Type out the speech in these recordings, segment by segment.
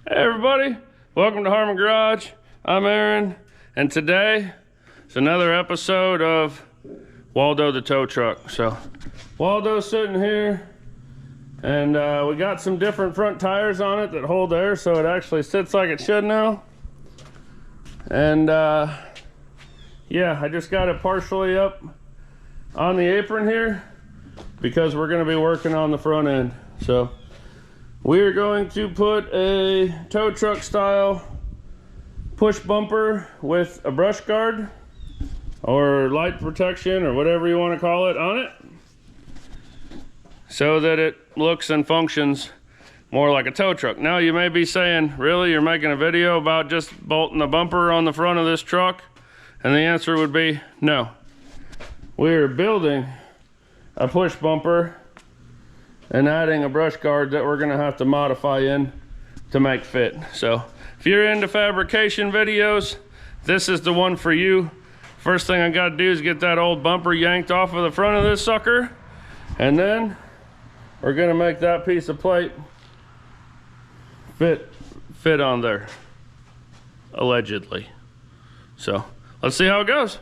Hey everybody, welcome to Harmon Garage. I'm Aaron, and today is another episode of Waldo the tow truck. So Waldo's sitting here, and we got some different front tires on it that hold air, so it actually sits like it should now. And yeah, I just got it partially up on the apron here because we're going to be working on the front end. So we're going to put a tow truck style push bumper with a brush guard or light protection or whatever you want to call it on it, so that it looks and functions more like a tow truck. Now you may be saying, really, you're making a video about just bolting the bumper on the front of this truck? And the answer would be no. We're building a push bumper and adding a brush guard that we're gonna have to modify in to make fit. So if you're into fabrication videos, this is the one for you. First thing I gotta do is get that old bumper yanked off of the front of this sucker, and then we're gonna make that piece of plate fit on there, allegedly. So let's see how it goes.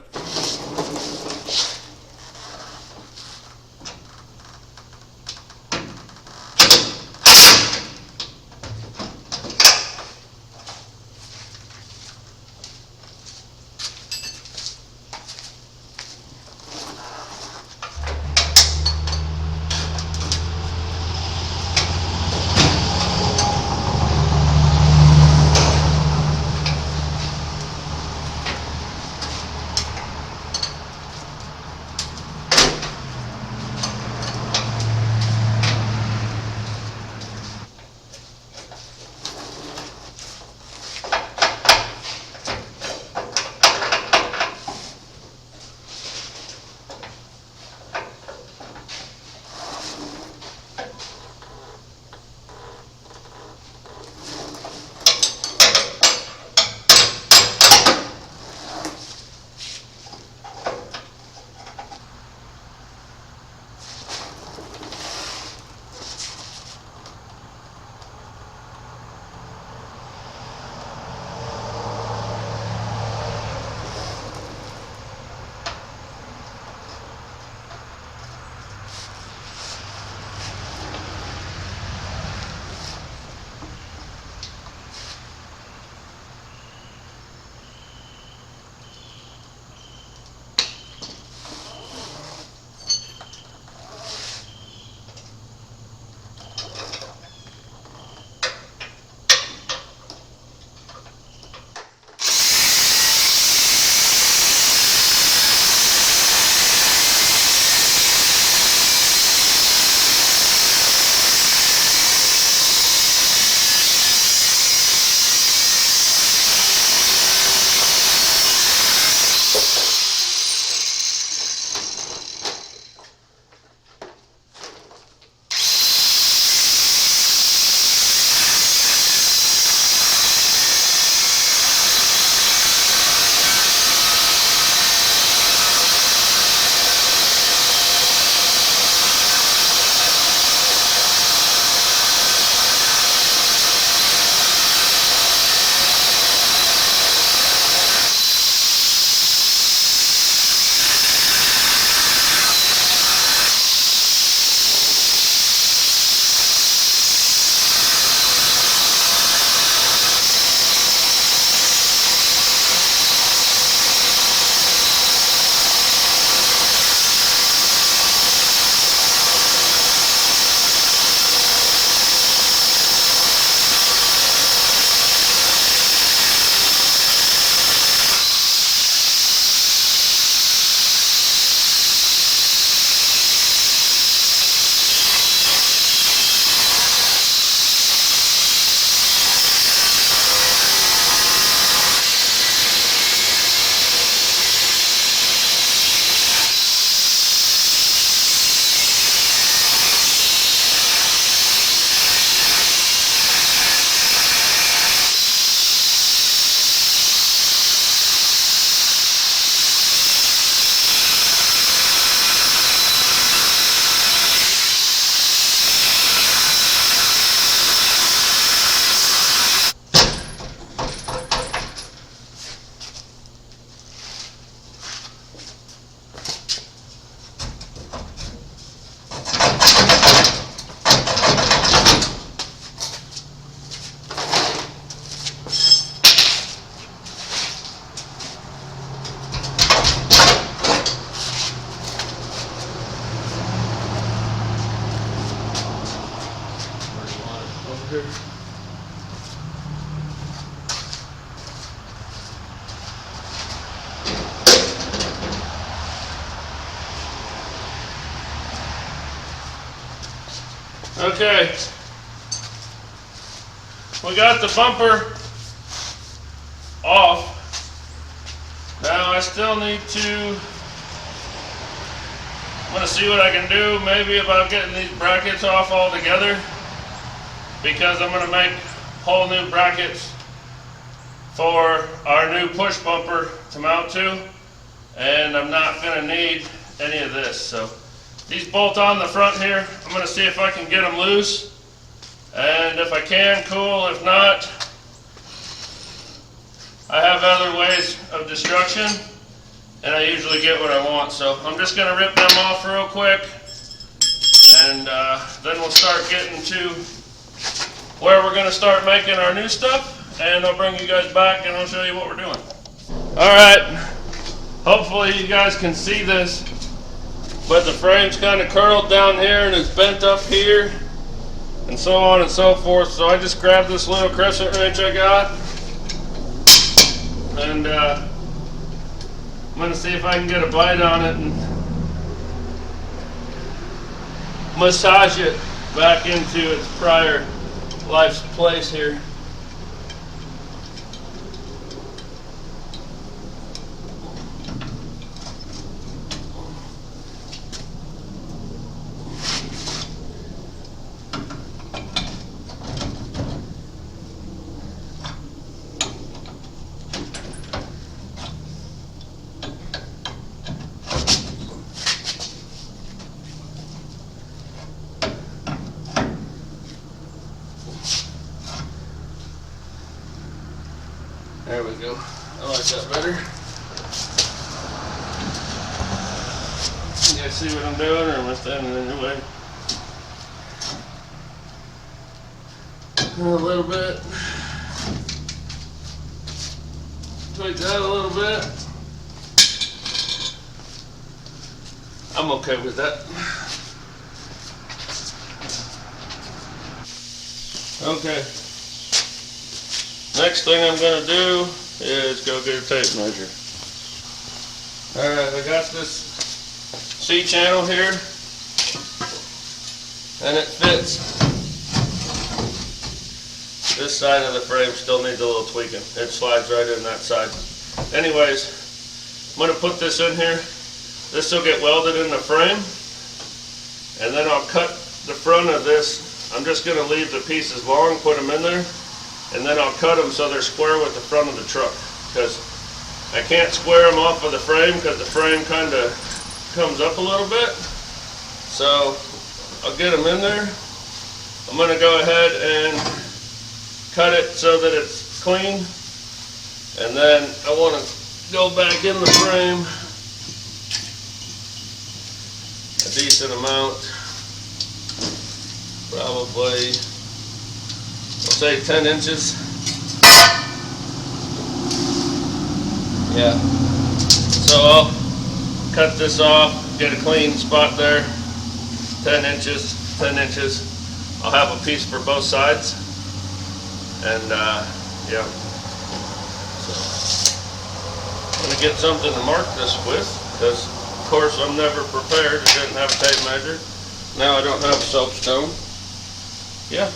measure. Okay, we got the bumper off. Now I still need to, I'm going to see what I can do maybe about getting these brackets off altogether, because I'm going to make whole new brackets for our new push bumper to mount to, and I'm not going to need any of this. So these bolt on the front here. I'm going to see if I can get them loose, and if I can, cool. If not, I have other ways of destruction, and I usually get what I want. So I'm just going to rip them off real quick, and then we'll start getting to where we're going to start making our new stuff, and I'll bring you guys back and I'll show you what we're doing. Alright, hopefully you guys can see this, but the frame's kind of curled down here and it's bent up here and so on and so forth. So I just grabbed this little crescent wrench I got, and I'm going to see if I can get a bite on it and massage it back into its prior life's place here. There we go. I like that better. You guys see what I'm doing, or am I standing in your way? A little bit. Tweak that a little bit. I'm okay with that. Okay. Next thing I'm going to do is go get a tape measure. Alright, I got this C-channel here, and it fits. This side of the frame still needs a little tweaking. It slides right in that side. Anyways, I'm going to put this in here. This will get welded in the frame, and then I'll cut the front of this. I'm just going to leave the pieces long, put them in there, and then I'll cut them so they're square with the front of the truck, because I can't square them off of the frame because the frame kind of comes up a little bit. So I'll get them in there. I'm going to go ahead and cut it so that it's clean, and then I want to go back in the frame a decent amount, probably, I'll say 10 inches. Yeah. So I'll cut this off, get a clean spot there, 10 inches, 10 inches. I'll have a piece for both sides, and yeah. So I'm gonna get something to mark this with, because of course I'm never prepared. I didn't have a tape measure. Now I don't have a soapstone. Yeah.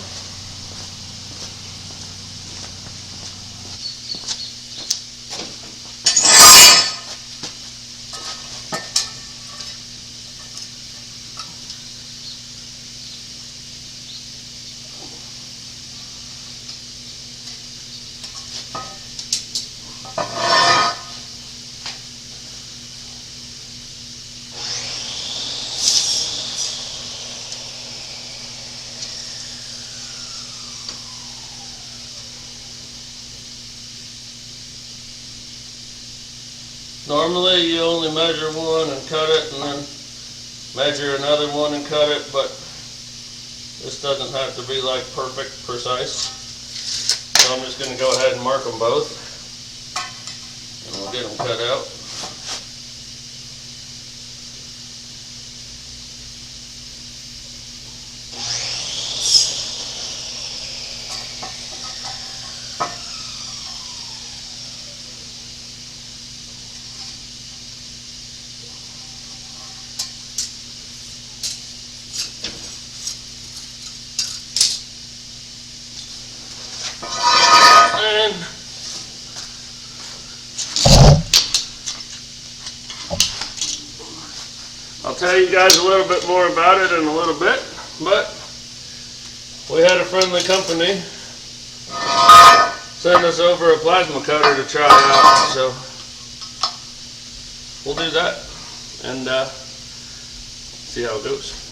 Normally you only measure one and cut it, and then measure another one and cut it, but this doesn't have to be like perfect, precise. So I'm just going to go ahead and mark them both, and we'll get them cut out. tell you guys a little bit more about it in a little bit, but we had a friendly company send us over a plasma cutter to try out, so we'll do that and see how it goes.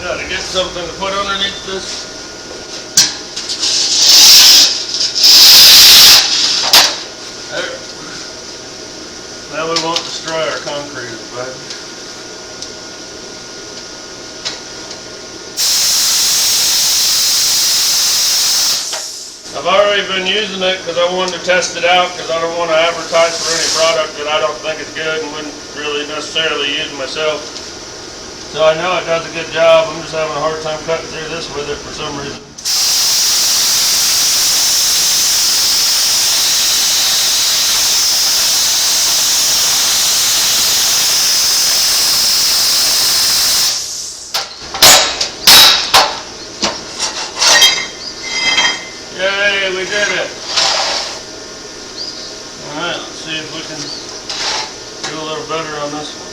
Gotta get something to put underneath this. There. Now we won't destroy our concrete as bad. I've already been using it because I wanted to test it out, because I don't want to advertise for any product that I don't think is good and wouldn't really necessarily use myself. So I know it does a good job. I'm just having a hard time cutting through this with it for some reason. Yay, we did it. Alright, let's see if we can do a little better on this one.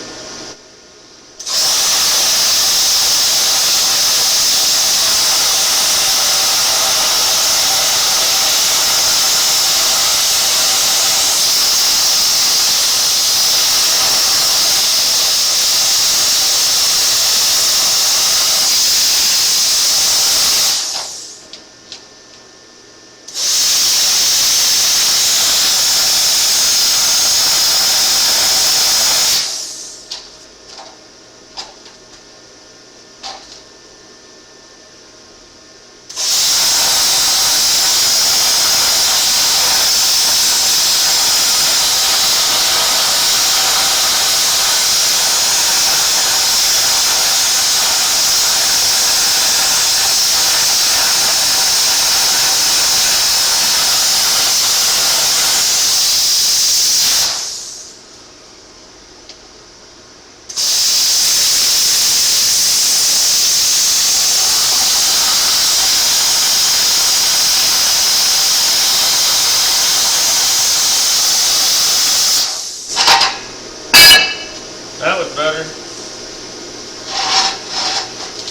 That was better.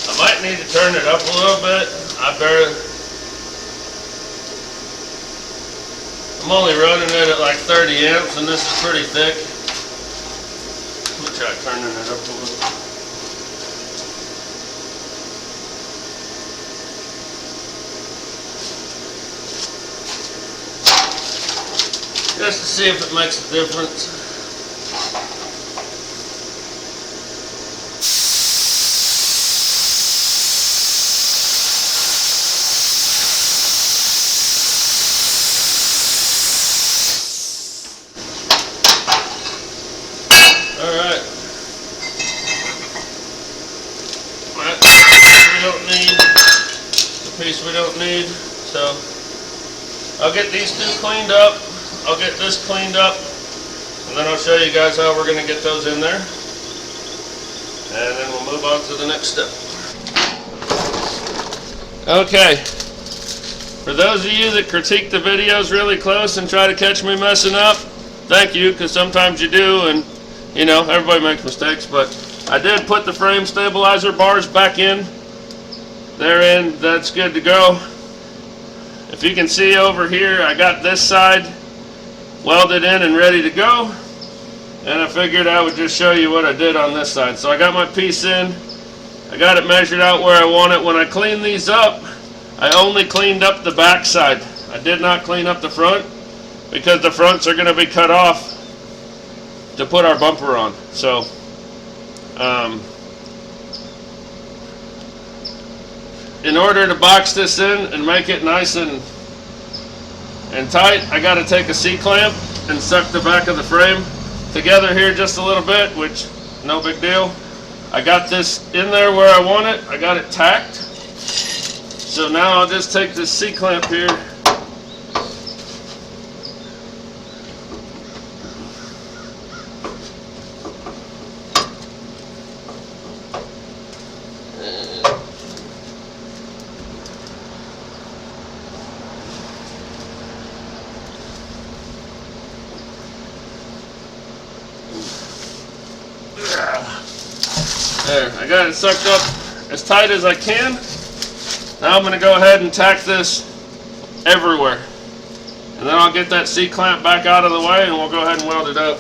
I might need to turn it up a little bit. I'm only running it at like 30 amps and this is pretty thick. Let me try turning it up a little. Just to see if it makes a difference. Alright. That piece we don't need. The piece we don't need. So I'll get these two cleaned up. I'll get this cleaned up, and then I'll show you guys how we're going to get those in there. And then we'll move on to the next step. Okay, for those of you that critique the videos really close and try to catch me messing up, thank you, because sometimes you do, and you know, everybody makes mistakes, but I did put the frame stabilizer bars back in. They're in, that's good to go. If you can see over here, I got this side welded in and ready to go, and I figured I would just show you what I did on this side. So I got my piece in, I got it measured out where I want it. When I cleaned these up, I only cleaned up the back side. I did not clean up the front because the fronts are going to be cut off to put our bumper on. So in order to box this in and make it nice and tight, I got to take a C-clamp and suck the back of the frame together here just a little bit, which no big deal. I got this in there where I want it. I got it tacked. So now I'll just take this C-clamp here there. I got it sucked up as tight as I can. Now I'm going to go ahead and tack this everywhere. And then I'll get that C-clamp back out of the way and we'll go ahead and weld it up.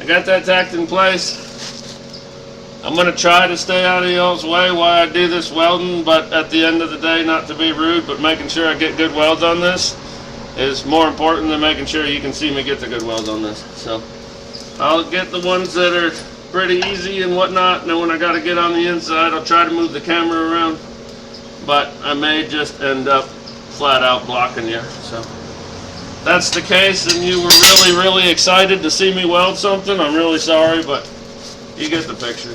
Got that tacked in place. I'm going to try to stay out of y'all's way while I do this welding, but at the end of the day, not to be rude, but making sure I get good welds on this is more important than making sure you can see me get the good welds on this. So I'll get the ones that are pretty easy and whatnot, and then when I got to get on the inside, I'll try to move the camera around, but I may just end up flat out blocking you. So that's the case, and you were really excited to see me weld something. I'm really sorry, but you get the picture.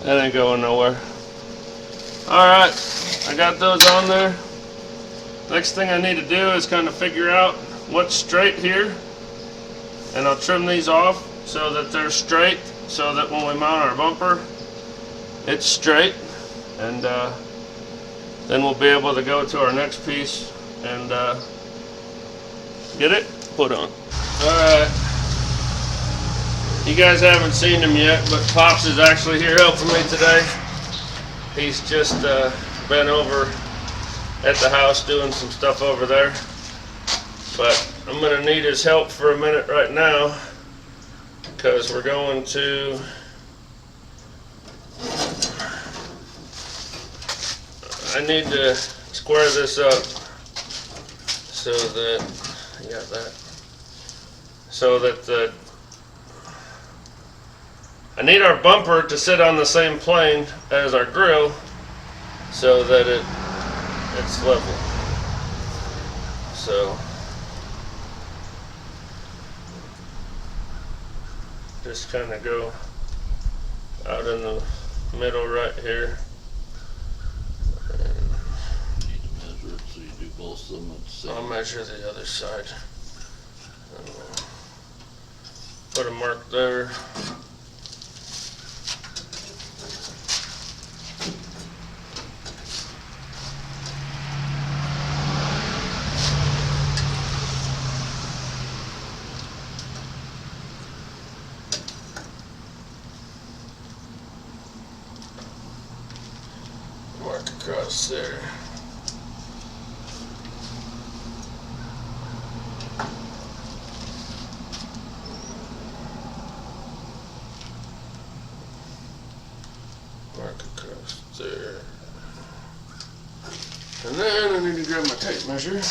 That ain't going nowhere. Alright, I got those on there. Next thing I need to do is kind of figure out what's straight here. And I'll trim these off so that they're straight, so that when we mount our bumper, it's straight. And then we'll be able to go to our next piece and get it put on. Alright. You guys haven't seen him yet, but Pops is actually here helping me today. He's just been over at the house doing some stuff over there. but I'm going to need his help for a minute right now, because we're going to I need to square this up so that I need our bumper to sit on the same plane as our grill so that it's level. So just kind of go out in the middle right here. Need to measure it so you do both of them at the same. I'll measure the other side. And put a mark there. Mark across there. Mark across there. And then I need to grab my tape measure.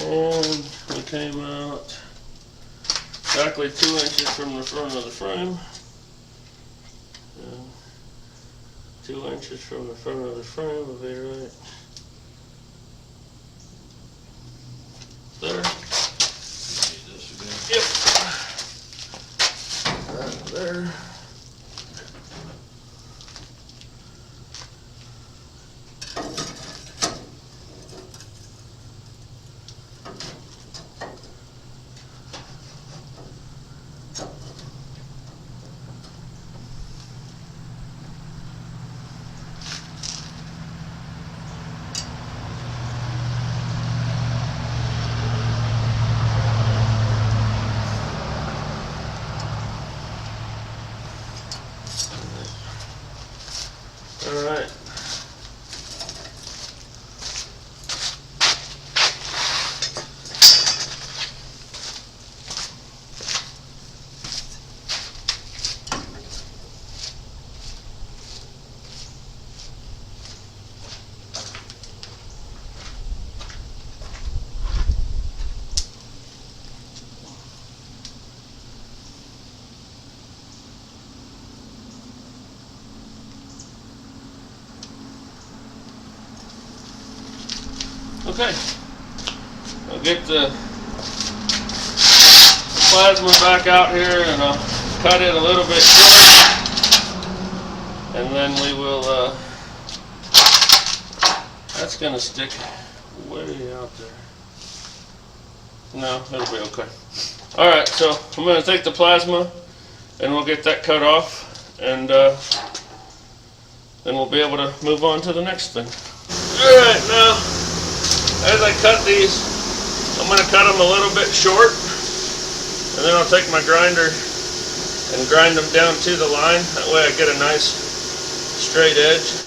And we came out exactly 2 inches from the front of the frame. 2 inches from the front of the frame will be right there. Yep. That there. All right. Okay, I'll get the plasma back out here and I'll cut it a little bit short, and then we will, that's going to stick way out there. No, it'll be okay. Alright, so I'm going to take the plasma and we'll get that cut off, and then we'll be able to move on to the next thing. Alright, now as I cut these, I'm going to cut them a little bit short, and then I'll take my grinder and grind them down to the line. That way I get a nice straight edge.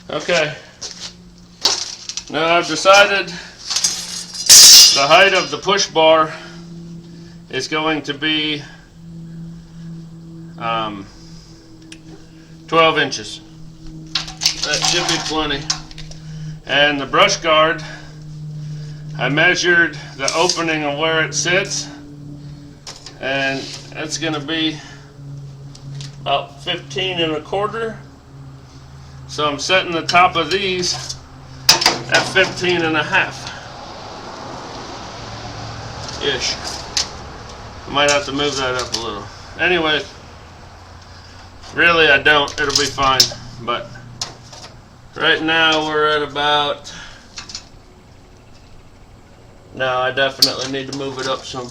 Okay. Now I've decided the height of the push bar is going to be 12 inches. That should be plenty. And the brush guard, I measured the opening of where it sits, and it's going to be about 15 1/4. So I'm setting the top of these at 15 1/2 ish. I might have to move that up a little. Anyway, really I don't, it'll be fine. But right now we're at about, no, I definitely need to move it up some.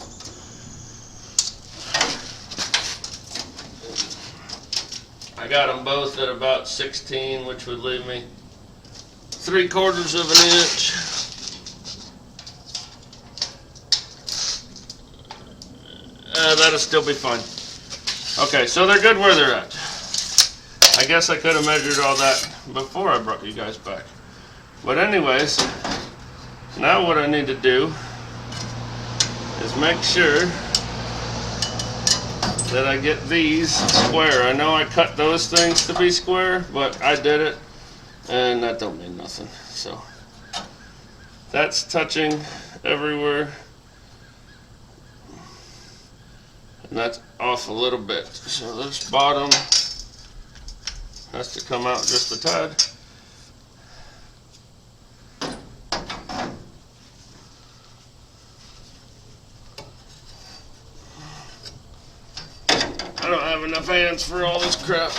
I got them both at about 16, which would leave me 3/4 of an inch. That'll still be fine. Okay, so they're good where they're at. I guess I could have measured all that before I brought you guys back. But anyways, now what I need to do is make sure that I get these square. I know I cut those things to be square, but I did it, and that don't mean nothing. So that's touching everywhere, and that's off a little bit. So this bottom has to come out just a tad. I don't have enough hands for all this crap.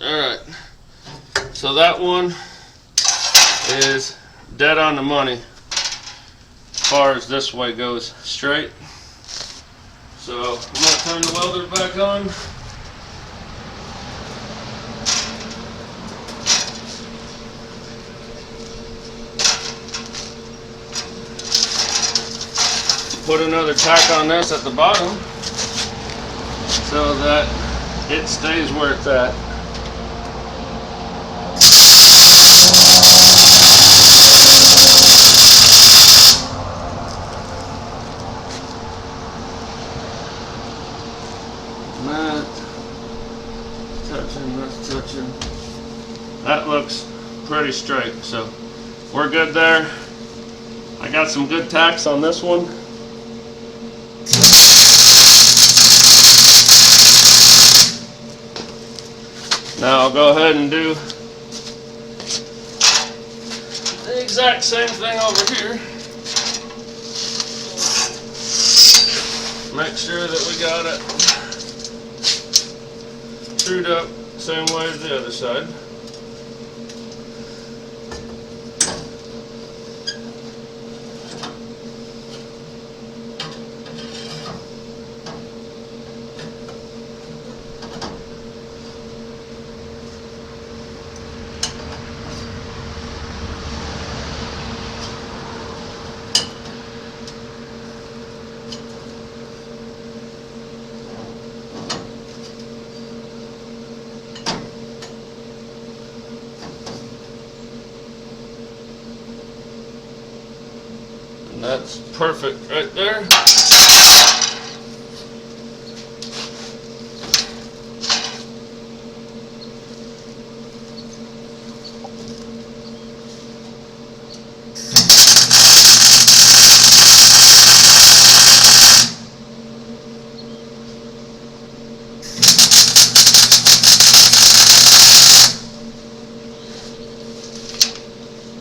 Alright, so that one is dead on the money as far as this way goes, straight. So I'm going to turn the welder back on. Put another tack on this at the bottom so that it stays where it's at. That touching, that's touching. That looks pretty straight, so we're good there. I got some good tacks on this one. Now I'll go ahead and do the exact same thing over here. Make sure that we got it screwed up same way as the other side. That's perfect right there.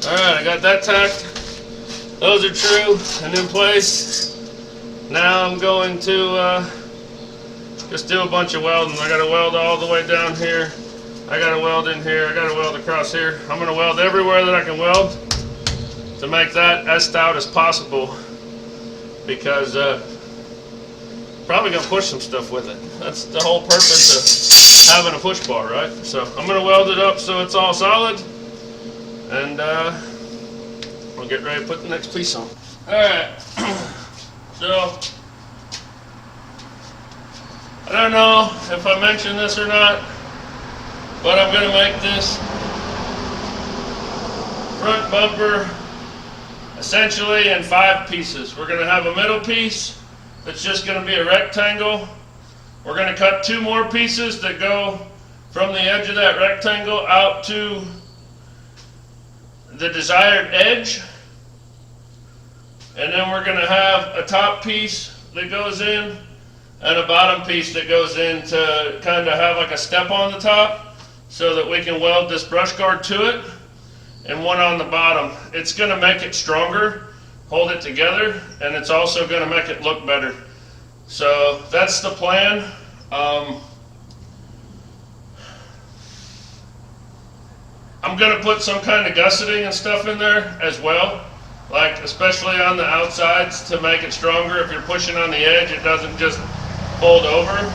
Alright, I got that tacked. Those are true and in place. Now I'm going to just do a bunch of welding. I got to weld all the way down here. I got to weld in here. I got to weld across here. I'm going to weld everywhere that I can weld to make that as stout as possible, because probably going to push some stuff with it. That's the whole purpose of having a push bar, right? So I'm going to weld it up so it's all solid, and we'll get ready to put the next piece on. Alright, so I if I mentioned this or not, but I'm going to make this front bumper essentially in 5 pieces. We're going to have a middle piece that's just going to be a rectangle. We're going to cut 2 more pieces that go from the edge of that rectangle out to the desired edge. And then we're going to have a top piece that goes in and a bottom piece that goes in to kind of have like a step on the top so that we can weld this brush guard to it, and one on the bottom. It's going to make it stronger, hold it together, and it's also going to make it look better. So that's the plan. I'm going to put some kind of gusseting and stuff in there as well, like especially on the outsides to make it stronger. If you're pushing on the edge, it doesn't just fold over.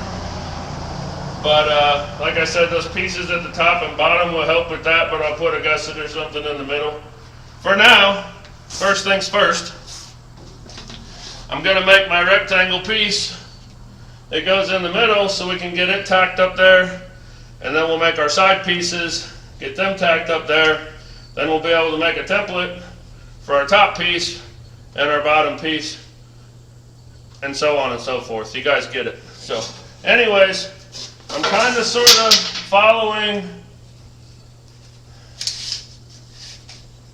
But like I said, those pieces at the top and bottom will help with that, but I'll put a gusset or something in the middle. For now, first things first, I'm going to make my rectangle piece that goes in the middle so we can get it tacked up there, and then we'll make our side pieces, get them tacked up there. Then we'll be able to make a template for our top piece and our bottom piece, and so on and so forth. You guys get it. So anyways, I'm kind of sort of following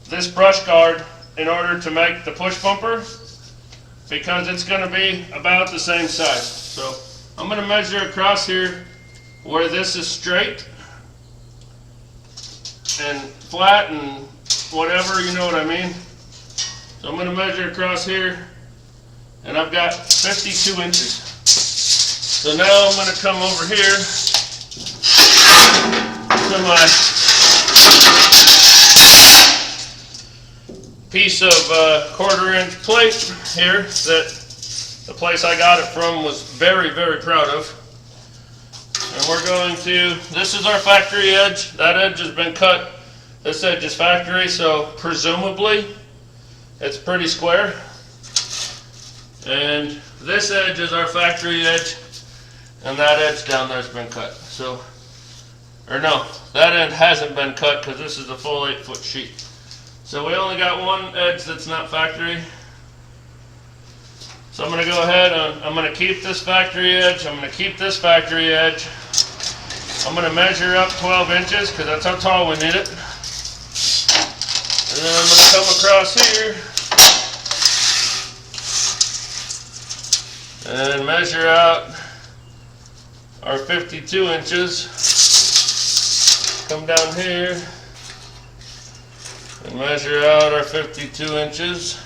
this brush guard in order to make the push bumper, because it's going to be about the same size. So I'm going to measure across here where this is straight and flat and whatever, you know what I mean. So I'm going to measure across here, and I've got 52 inches. So now I'm going to come over here to my piece of 1/4 inch plate here that the place I got it from was very, very proud of. And we're going to, this is our factory edge. That edge has been cut. This edge is factory, so presumably it's pretty square. And this edge is our factory edge. And that edge down there has been cut. So, or no, that end hasn't been cut because this is a full 8-foot sheet. So we only got one edge that's not factory. So I'm going to go ahead and I'm going to keep this factory edge. I'm going to keep this factory edge. I'm going to measure up 12 inches because that's how tall we need it. And then I'm going to come across here and measure out our 52 inches, come down here and measure out our 52 inches.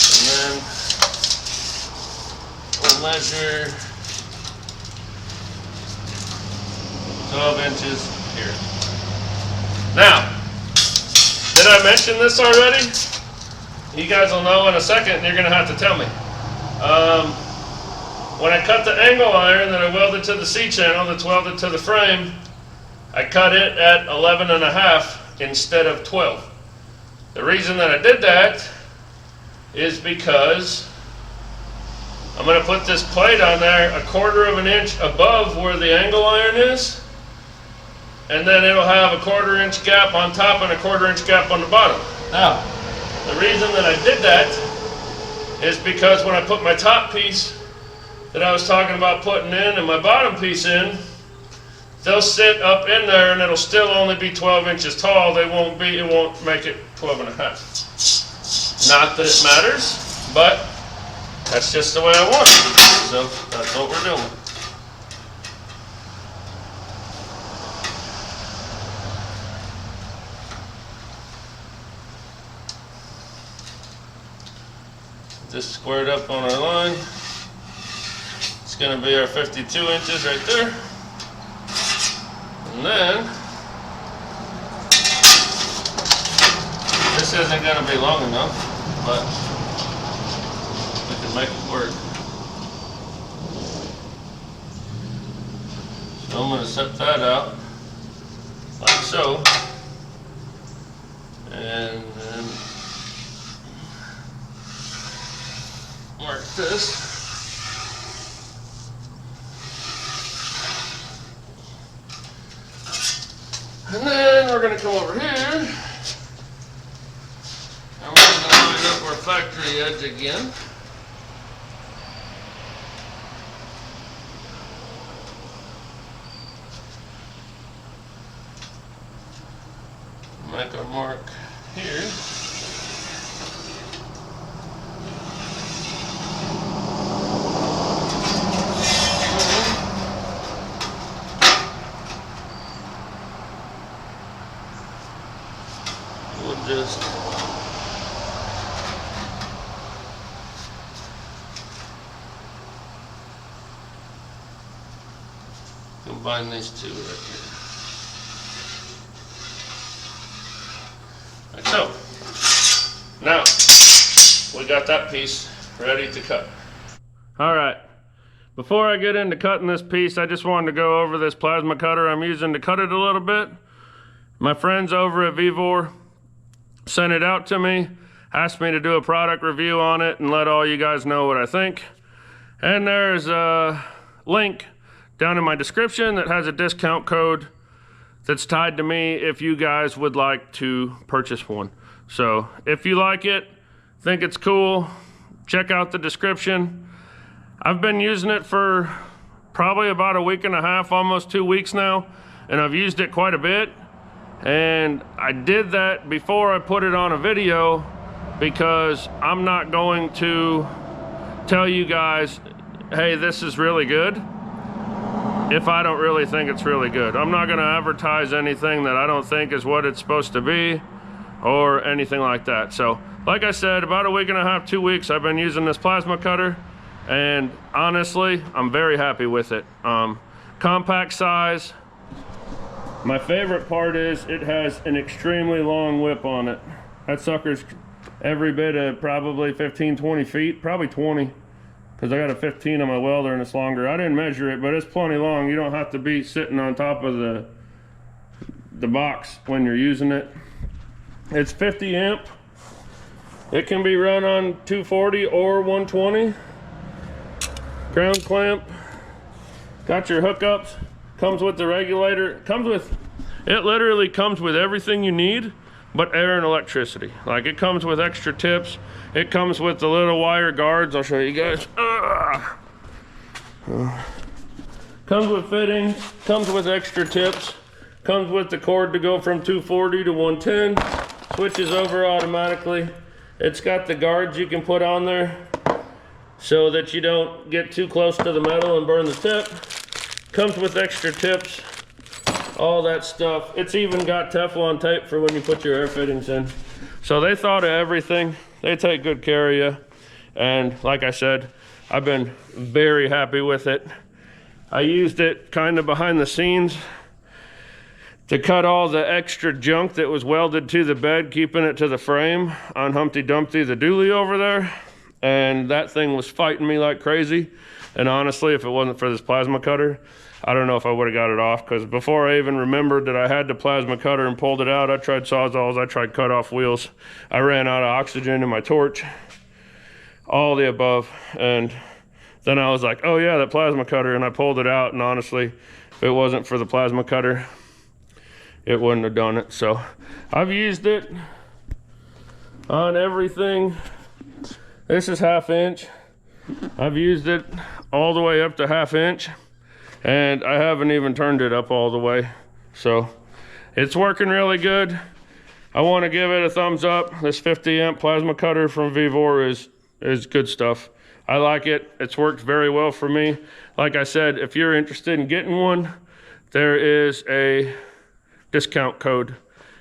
And then we'll measure 12 inches here. Now, did I mention this already? You guys will know in a second, and you're going to have to tell me. When I cut the angle iron that I welded to the C-channel that's welded to the frame, I cut it at 11.5 instead of 12. The reason that I did that is because I'm going to put this plate on there 1/4 inch above where the angle iron is, and then it'll have a 1/4 inch gap on top and a 1/4 inch gap on the bottom. Now, the reason that I did that is because when I put my top piece that I was talking about putting in and my bottom piece in, they'll sit up in there and it'll still only be 12 inches tall. It won't make it 12.5. Not that it matters, but that's just the way I want it. So that's what we're doing. This squared up on our line. It's going to be our 52 inches right there. And then, this isn't going to be long enough, but we can make it work. So I'm going to set that out like so, and then mark this. And then we're going to come over here, and we're going to line up our factory edge again. Make our mark here. We'll just combine these two right here. Like so. Now, we got that piece ready to cut. All right, before I get into cutting this piece, I just wanted to go over this plasma cutter I'm using to cut it a little bit. My friends over at Vevor sent it out to me, asked me to do a product review on it and let all you guys know what I think. And there's a link down in my description that has a discount code that's tied to me if you guys would like to purchase one. So if you like it, think it's cool, check out the description. I've been using it for probably about a week and a half, almost 2 weeks now, and I've used it quite a bit. And I did that before I put it on a video because I'm not going to tell you guys, hey, this is really good, if I don't really think it's really good. I'm not gonna advertise anything that I don't think is what it's supposed to be or anything like that. So, like I said, about a week and a half, 2 weeks, I've been using this plasma cutter, and honestly, I'm very happy with it. Compact size. My favorite part is it has an extremely long whip on it. That sucker's every bit of probably 15, 20 feet, probably 20. Because I got a 15 on my welder and it's longer. I didn't measure it, but it's plenty long. You don't have to be sitting on top of the box when you're using it. It's 50 amp. It can be run on 240 or 120. Ground clamp. Got your hookups. Comes with the regulator. It literally comes with everything you need but air and electricity. Like, it comes with extra tips. It comes with the little wire guards. I'll show you guys. Comes with fittings, comes with extra tips, comes with the cord to go from 240 to 110, switches over automatically. It's got the guards you can put on there so that you don't get too close to the metal and burn the tip. Comes with extra tips, all that stuff. It's even got Teflon tape for when you put your air fittings in. So they thought of everything. They take good care of you. And like I said, I've been very happy with it. I used it kind of behind the scenes to cut all the extra junk that was welded to the bed, keeping it to the frame on Humpty Dumpty, the dually over there. And that thing was fighting me like crazy. And honestly, if it wasn't for this plasma cutter, I don't know if I would have got it off, because before I even remembered that I had the plasma cutter and pulled it out, I tried sawzalls, I tried cut off wheels. I ran out of oxygen in my torch, all the above. And then I was like, oh yeah, that plasma cutter, and I pulled it out, and honestly, if it wasn't for the plasma cutter, it wouldn't have done it. So I've used it on everything. This is 1/2 inch. I've used it all the way up to 1/2 inch, and I haven't even turned it up all the way. So it's working really good. I want to give it a thumbs up. This 50 amp plasma cutter from Vevor is good stuff. I like it. It's worked very well for me. Like I said, if you're interested in getting one, there is a discount code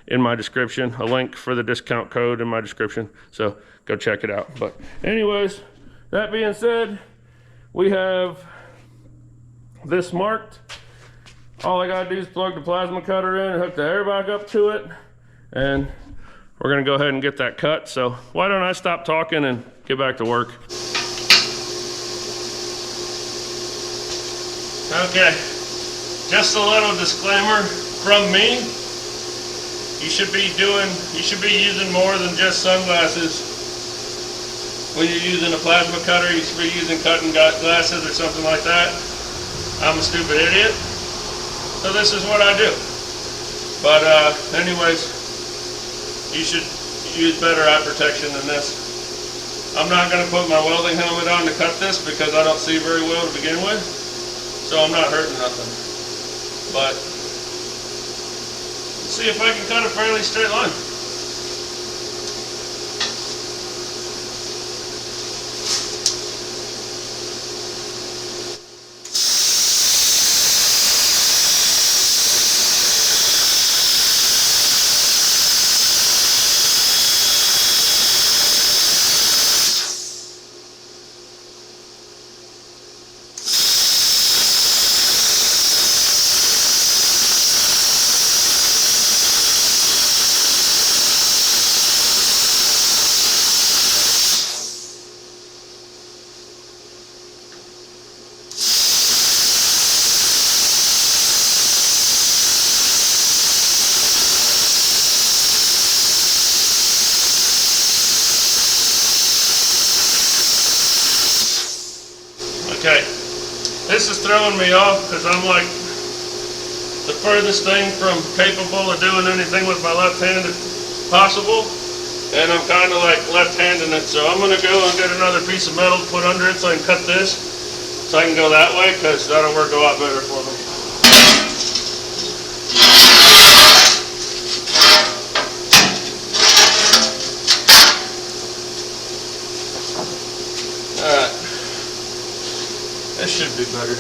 in my description, a link for the discount code in my description. So go check it out. But anyways, that being said, we have this marked. All I gotta do is plug the plasma cutter in and hook the air back up to it, and we're gonna go ahead and get that cut. So why don't I stop talking and get back to work? Okay, just a little disclaimer from me. You should be using more than just sunglasses. When you're using a plasma cutter, you should be using cutting glasses or something like that. I'm a stupid idiot. So this is what I do. But anyways, you should use better eye protection than this. I'm not going to put my welding helmet on to cut this because I don't see very well to begin with. So I'm not hurting nothing. But let's see if I can cut a fairly straight line. Okay, this is throwing me off because I'm like the furthest thing from capable of doing anything with my left hand possible, and I'm kind of like left-handing it, so I'm going to go and get another piece of metal to put under it so I can cut this, so I can go that way, because that'll work a lot better for me. Alright. This should be better.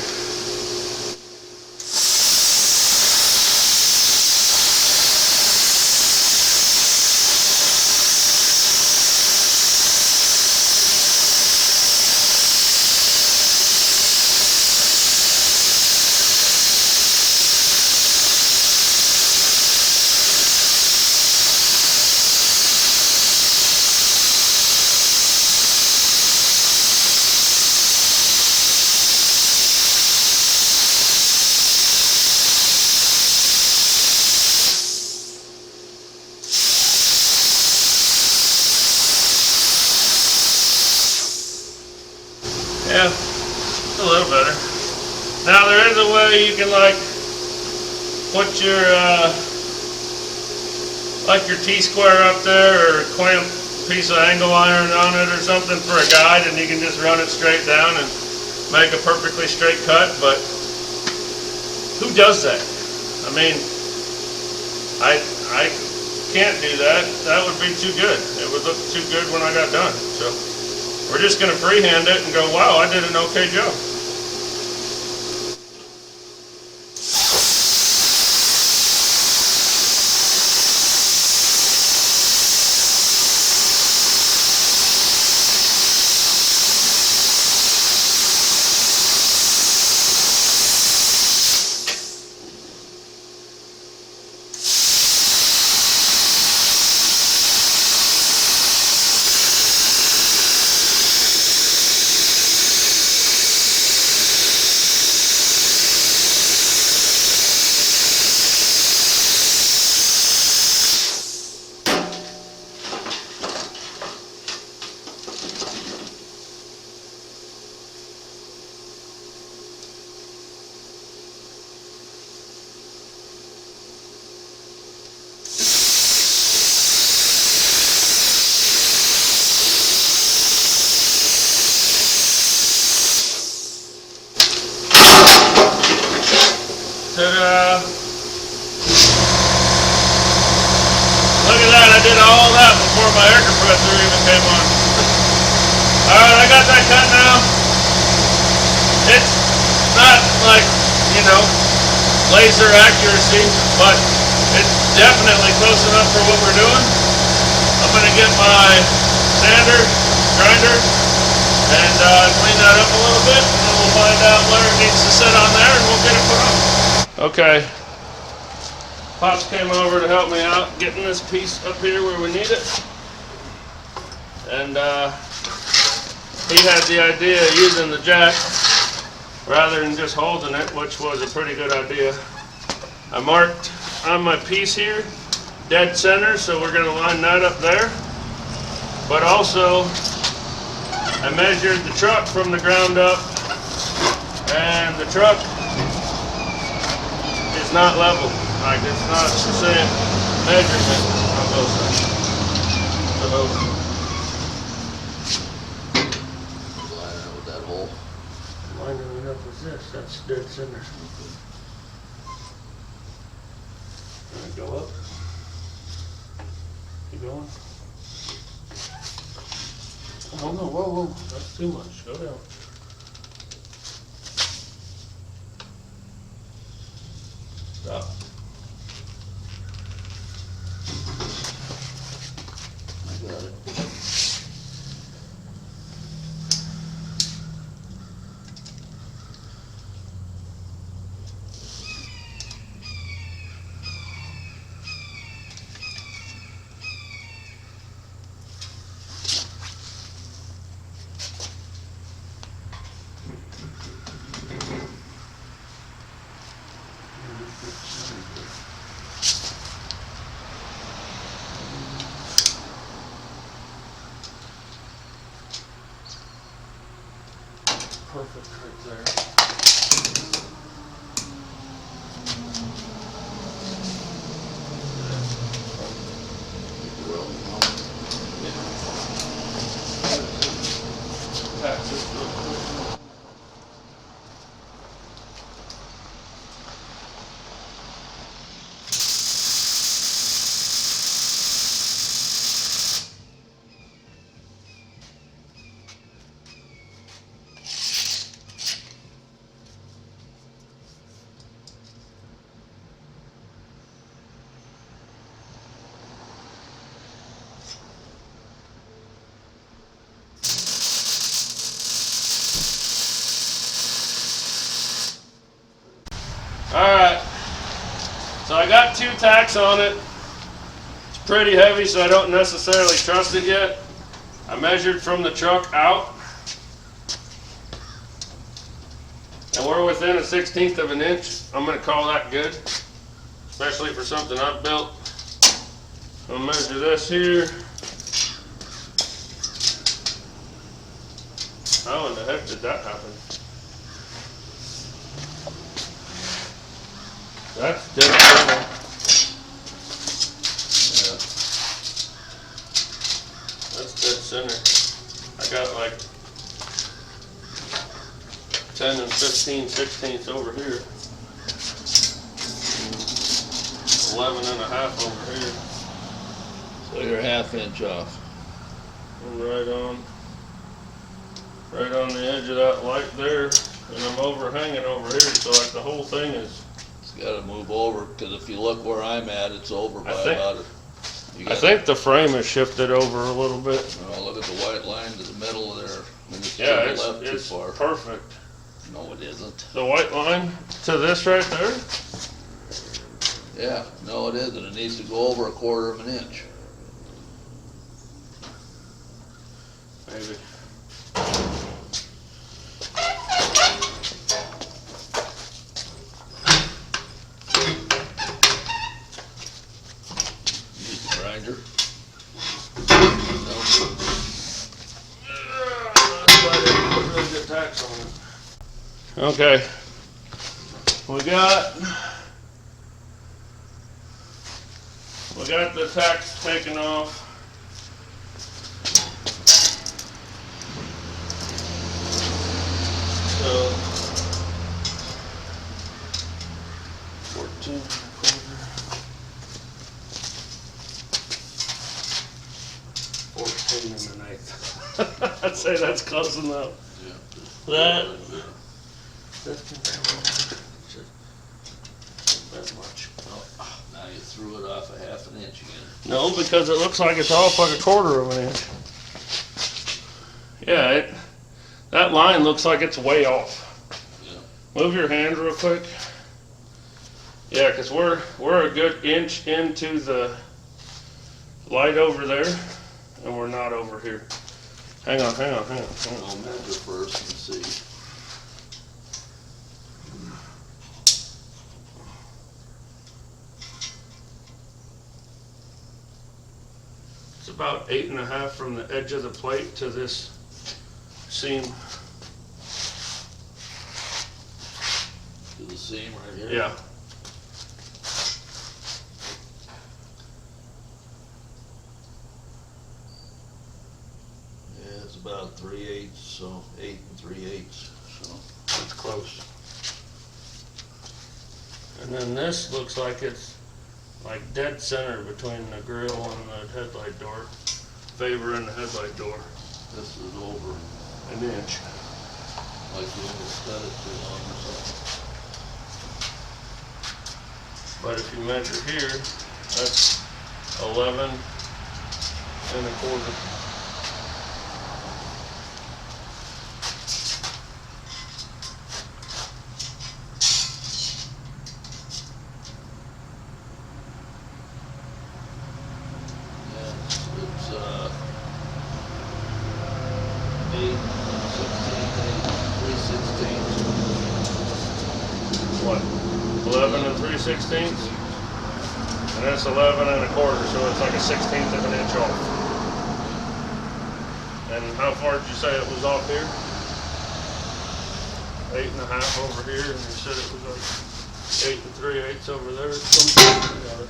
Yeah, it's a little better. Now there is a way you can like put your like your T-square up there, or clamp a piece of angle iron on it or something for a guide, and you can just run it straight down and make a perfectly straight cut. But who does that? I mean, I can't do that. That would be too good. It would look too good when I got done. So we're just going to freehand it and go, wow, I did an okay job. Ta-da! Look at that, I did all that before my air compressor even came on. Alright, I got that cut now. It's not like, you know, laser accuracy, but it's definitely close enough for what we're doing. I'm going to get my sander, grinder, and clean that up a little bit, and then we'll find out where it needs to sit on there, and we'll get it put on. Okay, Pops came over to help me out getting this piece up here where we need it, and he had the idea of using the jack rather than just holding it, which was a pretty good idea. I marked on my piece here, dead center, so we're gonna line that up there. But also, I measured the truck from the ground up, and the truck is not level. Like, it's not the same measurement on both sides. So, line it with that hole. lining it up with this, that's dead center. Alright, go up. Keep going. Oh no, whoa, whoa, that's too much, go down. Stop. I got it. Perfect right there. Welding on. Pass this real quick. Alright, so I got 2 tacks on it. It's pretty heavy, so I don't necessarily trust it yet. I measured from the truck out, and we're within 1/16 of an inch. I'm going to call that good, especially for something I've built. I'll measure this here. How in the heck did that happen? That's dead center. Yeah. That's dead center. I got like 10 and 15 sixteenths over here. 11 and a half over here. So you're 1/2 inch off. I'm right on the edge of that light there, and I'm overhanging over here, so like the whole thing is. Got to move over, because if you look where I'm at, it's over by about it. I think the frame is shifted over a little bit. Look at the white line to the middle of there. And it's Yeah, to the left too it's far. perfect. No, it isn't. The white line to this right there? Yeah, no, it isn't. It needs to go over 1/4 of an inch. Maybe. Use the grinder. That's why they put really good tacks on it. Okay. We got the tacks taken off. So 14 and a quarter. 14 and an eighth. I'd say that's close enough. Yeah. That's that much. Now you threw it off 1/2 inch again. No, because it looks like it's off like 1/4 of an inch. Yeah, that line looks like it's way off. Yeah. Move your hand real quick. Yeah, because we're a good inch into the light over there, and we're not over here. Hang on. I'll measure first and see. about 8.5 from the edge of the plate to this seam. To the seam right here? Yeah. Yeah, it's about 3/8, so 8 3/8, so. That's close. And then this looks like it's like dead center between the grill and the headlight door. Vevor in the headlight door. This is over An inch. like you almost cut it too long or something. But if you measure here, that's 11.25. It's 8 3/16. What? 11 3/16? And that's 11.25, so it's like a 1/16 of an inch off. And how far did you say it was off here? 8.5 over here, and you said it was like 8 3/8 over there. Got it.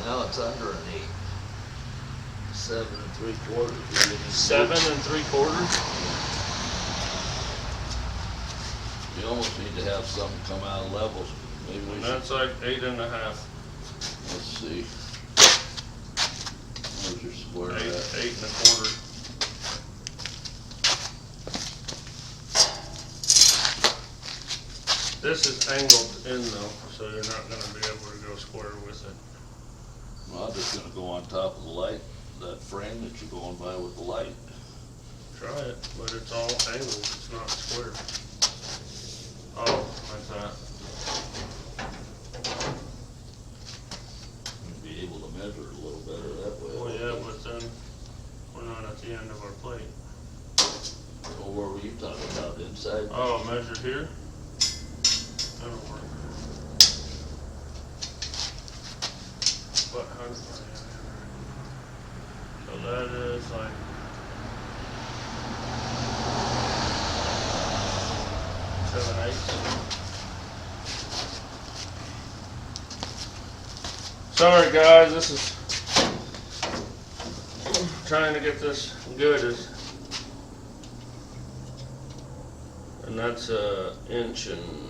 Now it's under an 8. 7 3/4. 7 3/4. You almost need to have something come out of levels. Maybe we And should. that's like 8.5. Let's see. Where's your square 8 at? 8.25. This is angled in though, so you're not going to be able to go square with it. Well, I'm just gonna go on top of the light, that frame that you're going by with the light. Try it, but it's all angled, it's not square. Oh, like that. You'd be able to measure it a little better that way. Well, yeah, but then we're not at the end of our plate. Well, where were you talking about, inside? Oh, measure here? That'll work. What, how, so that is like 7/8. Sorry guys, this is trying to get this good and that's a inch and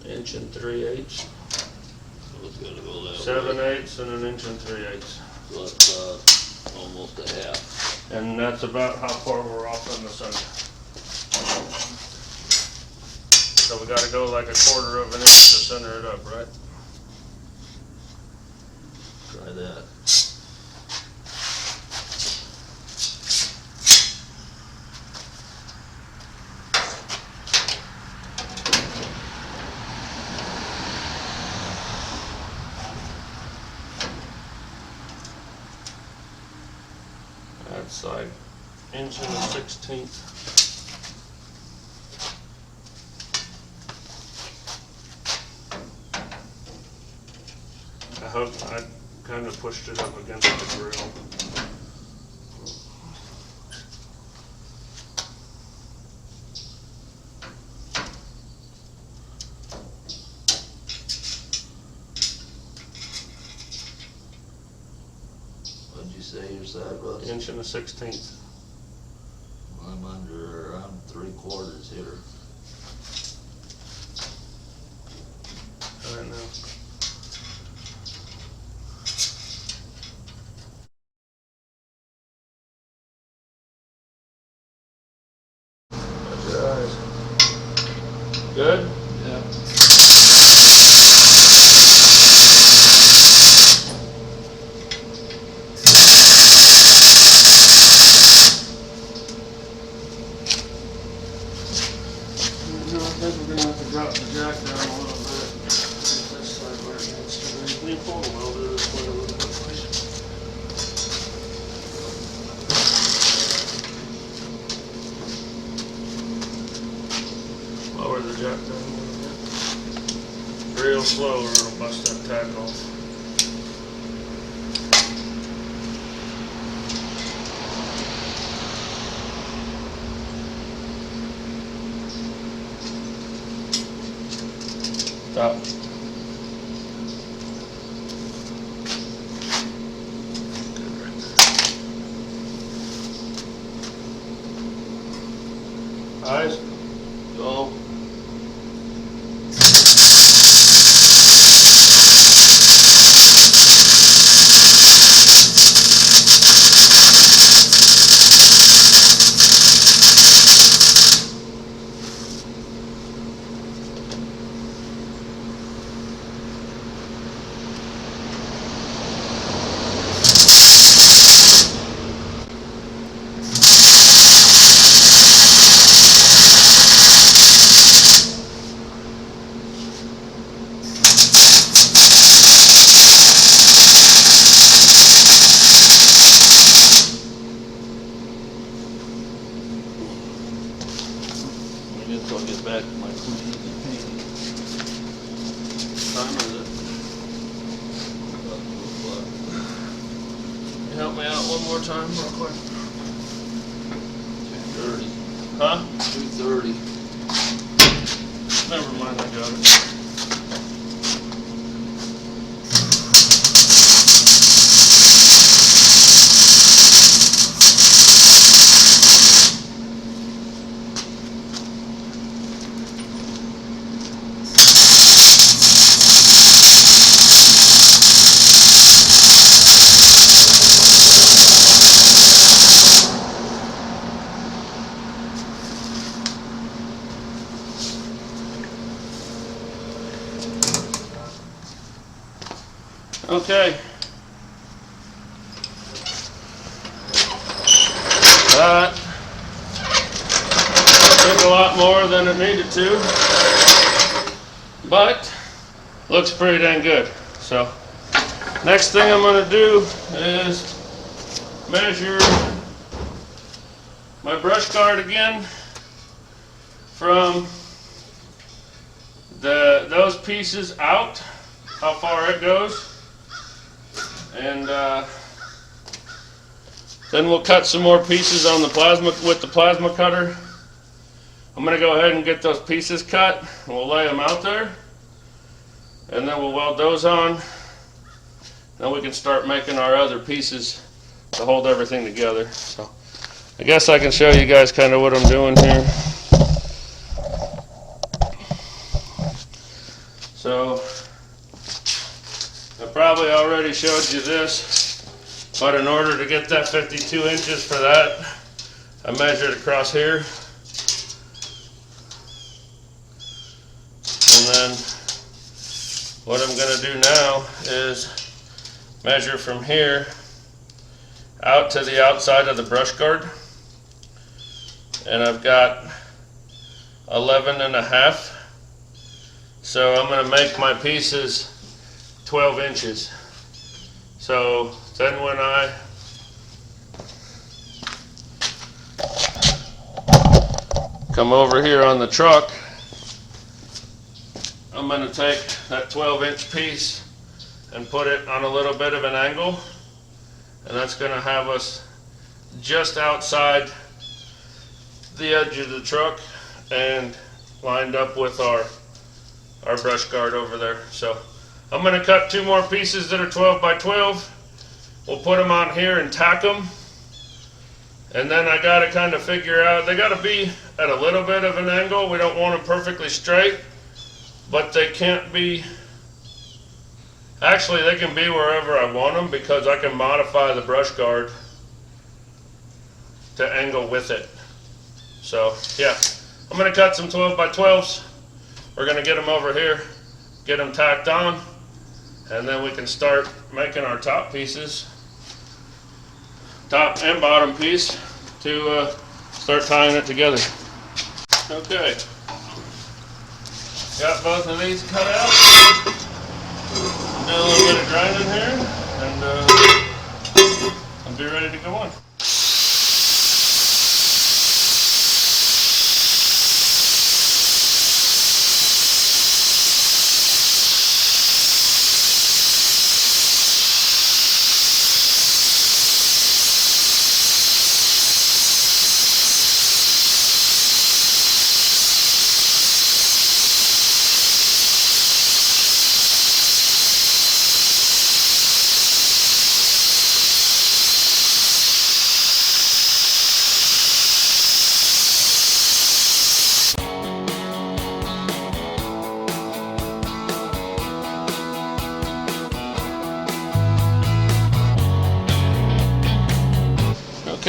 inch and 3/8. So it's gotta go that way. 7/8 and an inch and 3/8. So it's, almost a half. And that's about how far we're off in the center. So we gotta go like 1/4 of an inch to center it up, right? Try that. That's like inch and a 1/16. I hope I kind of pushed it up against the grill. What'd you say your side was? Inch and a 1/16. I'm around 3/4 here. Right now. Close your eyes. Good? Yeah. I think we're gonna have to drop the jack down a little bit. Get this side where it needs to be. Can you pull the welder this way a little bit, please? real slow or it'll bust that tack off. Stop. Eyes. Go. I'll get back to my cleaning and painting. Time is it? About 2 o'clock. You help me out one more time real quick. 2:30. Huh? 2:30. Never mind, I got it. Okay. That took a lot more than it needed to, but looks pretty dang good. So next thing I'm going to do is measure my brush guard again from those pieces out, how far it goes. And then we'll cut some more pieces on the plasma with the plasma cutter. I'm going to go ahead and get those pieces cut, and we'll lay them out there, and then we'll weld those on. Then we can start making our other pieces to hold everything together. So I guess I can show you guys kind of what I'm doing here. So I probably already showed you this, but in order to get that 52 inches for that, I measured across here. And then what I'm going to do now is measure from here out to the outside of the brush guard. And I've got 11.5. So I'm going to make my pieces 12 inches. So then when I come over here on the truck, I'm going to take that 12-inch piece and put it on a little bit of an angle, and that's going to have us just outside the edge of the truck and lined up with our brush guard over there. So I'm going to cut 2 more pieces that are 12 by 12. We'll put them on here and tack them. And then I got to kind of figure out, they got to be at a little bit of an angle. We don't want them perfectly straight, but they can't be, actually they can be wherever I want them, because I can modify the brush guard to angle with it. So yeah, I'm going to cut some 12 by 12s. We're going to get them over here, get them tacked on, and then we can start making our top pieces, top and bottom piece, to start tying it together. Okay, got both of these cut out. Do a little bit of grinding here, and I'll be ready to go on.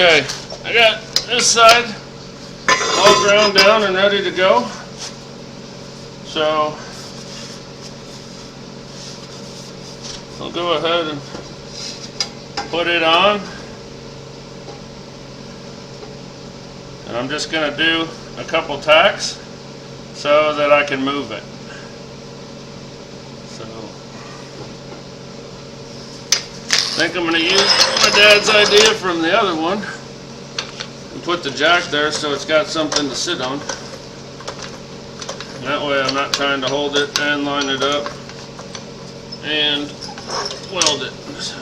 Okay, I got this side all ground down and ready to go. So I'll go ahead and put it on. And I'm just going to do a couple tacks so that I can move it. So I think I'm going to use my dad's idea from the other one and put the jack there so it's got something to sit on. And that way I'm not trying to hold it and line it up and weld it. So.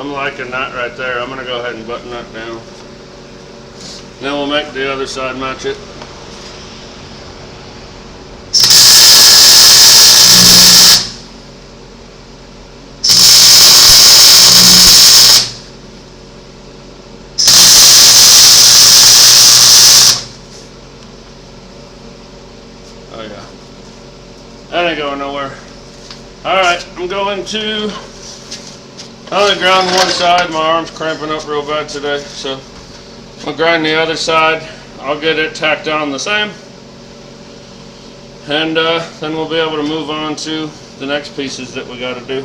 I'm liking that right there. I'm going to go ahead and button that down. Then we'll make the other side match it. Oh yeah. That ain't going nowhere. Alright, I'm going to only ground one side. My arm's cramping up real bad today, so I'll grind the other side. I'll get it tacked on the same, and then we'll be able to move on to the next pieces that we got to do.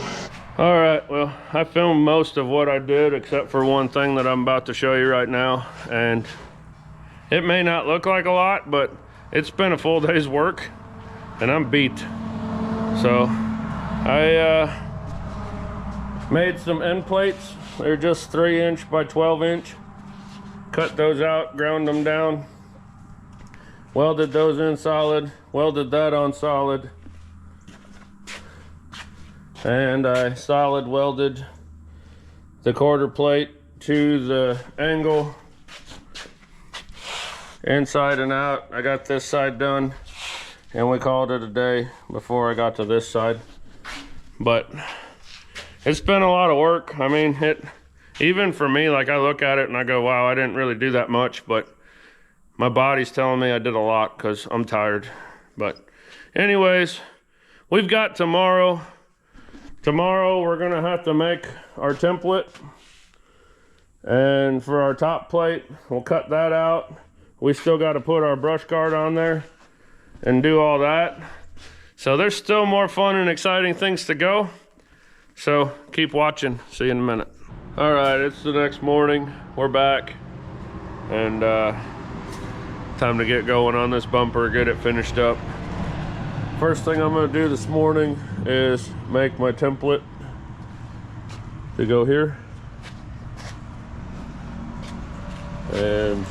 All right, well, I filmed most of what I did except for one thing that I'm about to show you right now, and it may not look like a lot, but it's been a full day's work and I'm beat. So I made some end plates. They're just 3" by 12". Cut those out, ground them down, welded those in solid, welded that on solid, and I solid welded the quarter plate to the angle inside and out. I got this side done and we called it a day before I got to this side. But it's been a lot of work. I mean, even for me, like I look at it and I go, wow, I didn't really do that much, but my body's telling me I did a lot because I'm tired. But anyways, we've got tomorrow. Tomorrow we're gonna have to make our template, and for our top plate, we'll cut that out. We still got to put our brush guard on there and do all that. So there's still more fun and exciting things to go. So keep watching. See you in a minute. All right, it's the next morning. We're back, and time to get going on this bumper, get it finished up. First thing I'm gonna do this morning is make my template to go here. And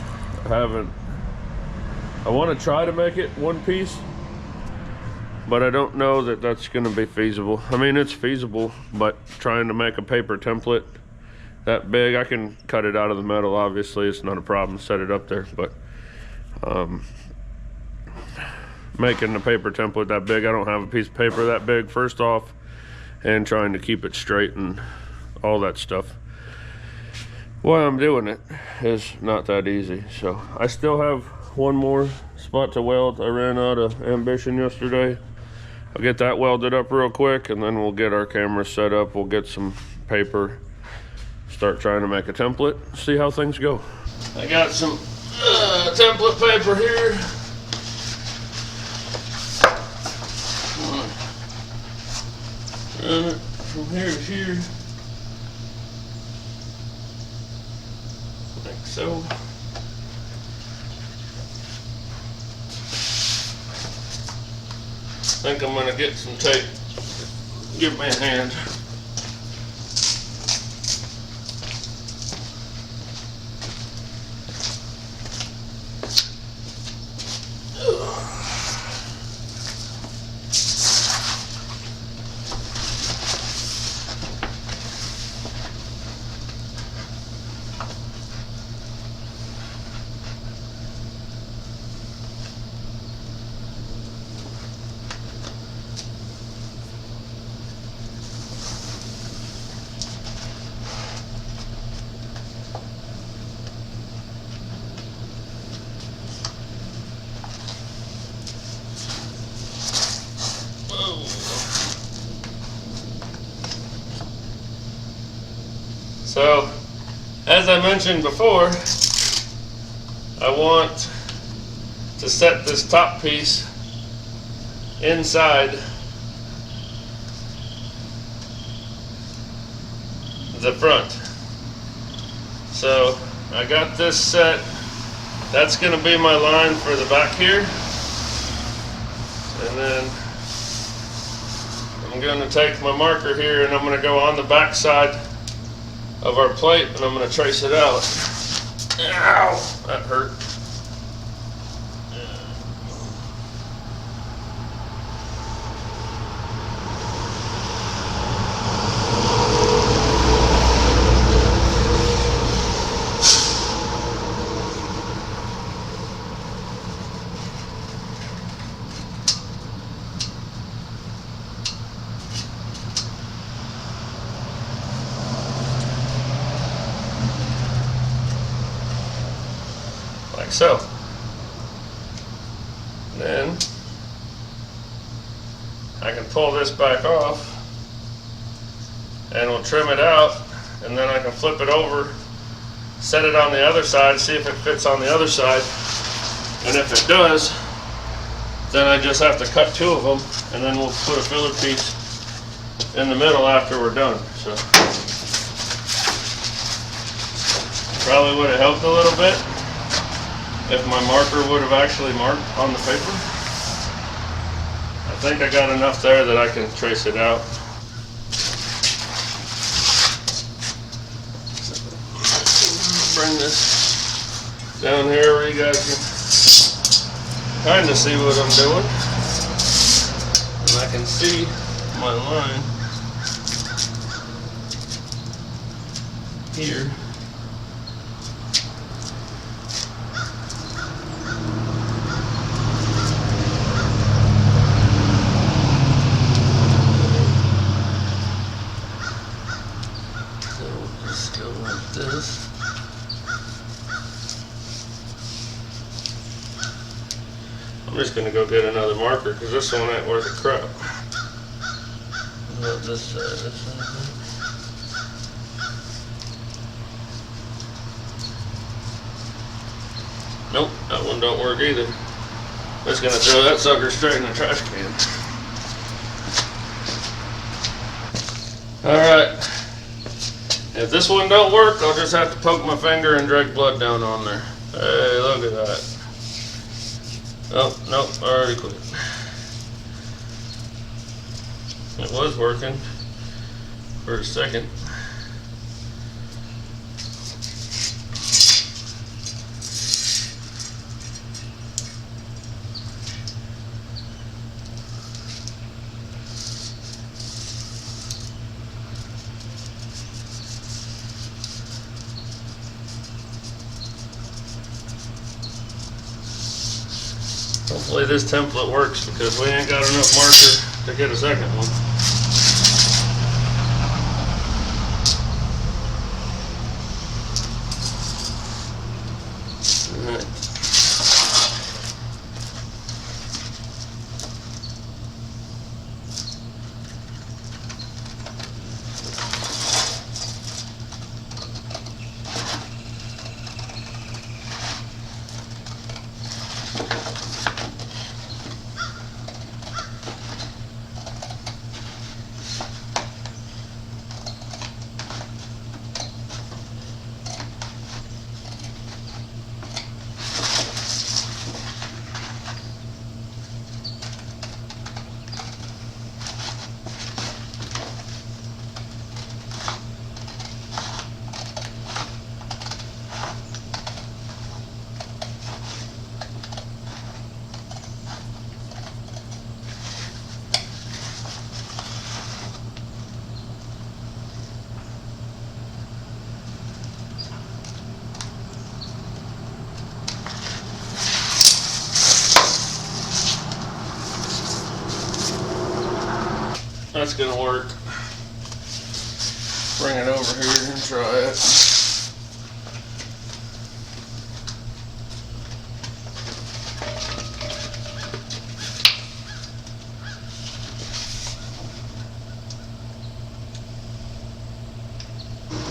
I want to try to make it one piece, but I don't know that that's going to be feasible. I mean, it's feasible, but trying to make a paper template that big, I can cut it out of the metal, obviously, it's not a problem, set it up there, but making the paper template that big, I don't have a piece of paper that big, first off, and trying to keep it straight and all that stuff. Why I'm doing it is not that easy. So I still have one more spot to weld. I ran out of ambition yesterday. I'll get that welded up real quick, and then we'll get our camera set up. We'll get some paper, start trying to make a template, see how things go. I got some template paper here. run it from here to here, like so. I think I'm gonna get some tape. Give me a hand. So, as I mentioned before, I want to set this top piece inside the front. So, I got this set. That's going to be my line for the back here. And then I'm going to take my marker here and I'm going to go on the back side of our plate and I'm going to trace it out. Ow! That hurt. Like so. Then I can pull this back off and we'll trim it out, and then I can flip it over, set it on the other side, see if it fits on the other side, and if it does, then I just have to cut two of them and then we'll put a filler piece in the middle after we're done. So probably would have helped a little bit if my marker would have actually marked on the paper. I think I got enough there that I can trace it out. Bring this down here where you guys can kind of see what I'm doing. And I can see my line here. This. I'm just going to go get another marker because this one ain't worth a crap. About this side, this side. Nope, that one don't work either. I'm just going to throw that sucker straight in the trash can. Alright. If this one don't work, I'll just have to poke my finger and drag blood down on there. Hey, look at that. Oh, nope, I already quit. It was working for a second. Hopefully this template works because we ain't got enough marker to get a second one. All right. that's gonna work. Bring it over here and try it.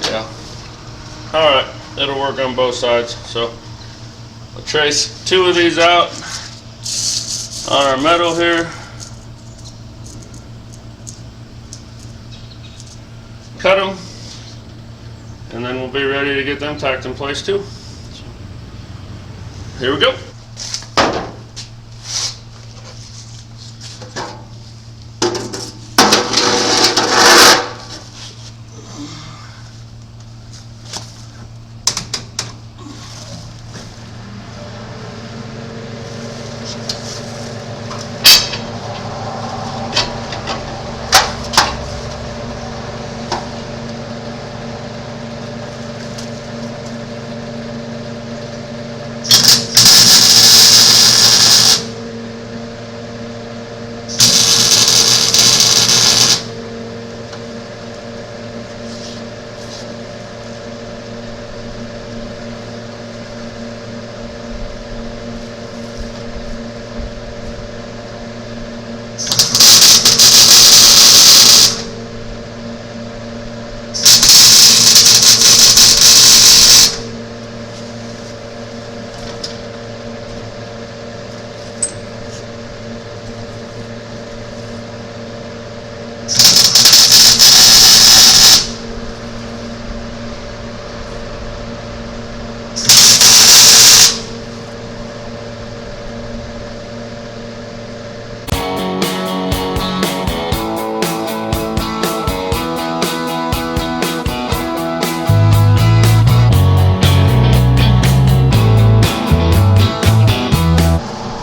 Yeah. Alright, it'll work on both sides. So I'll trace 2 of these out on our metal here. Cut them, and then we'll be ready to get them tacked in place too. So, here we go.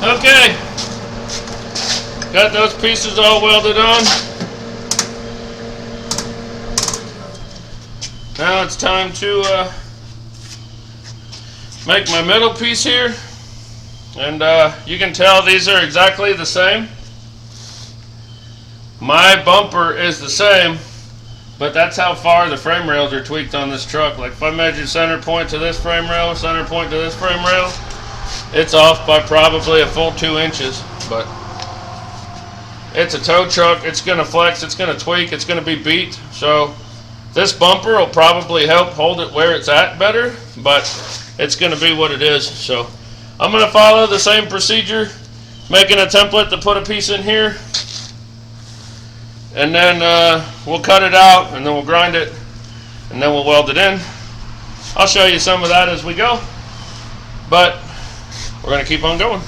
Okay, got those pieces all welded on. Now it's time to make my middle piece here, and you can tell these are exactly the same. My bumper is the same, but that's how far the frame rails are tweaked on this truck. Like if I measure center point to this frame rail, center point to this frame rail, it's off by probably a full 2 inches, but it's a tow truck. It's going to flex, it's going to tweak, it's going to be beat. So this bumper will probably help hold it where it's at better, but it's going to be what it is. So I'm going to follow the same procedure, making a template to put a piece in here, and then we'll cut it out, and then we'll grind it, and then we'll weld it in. I'll show you some of that as we go, but we're going to keep on going.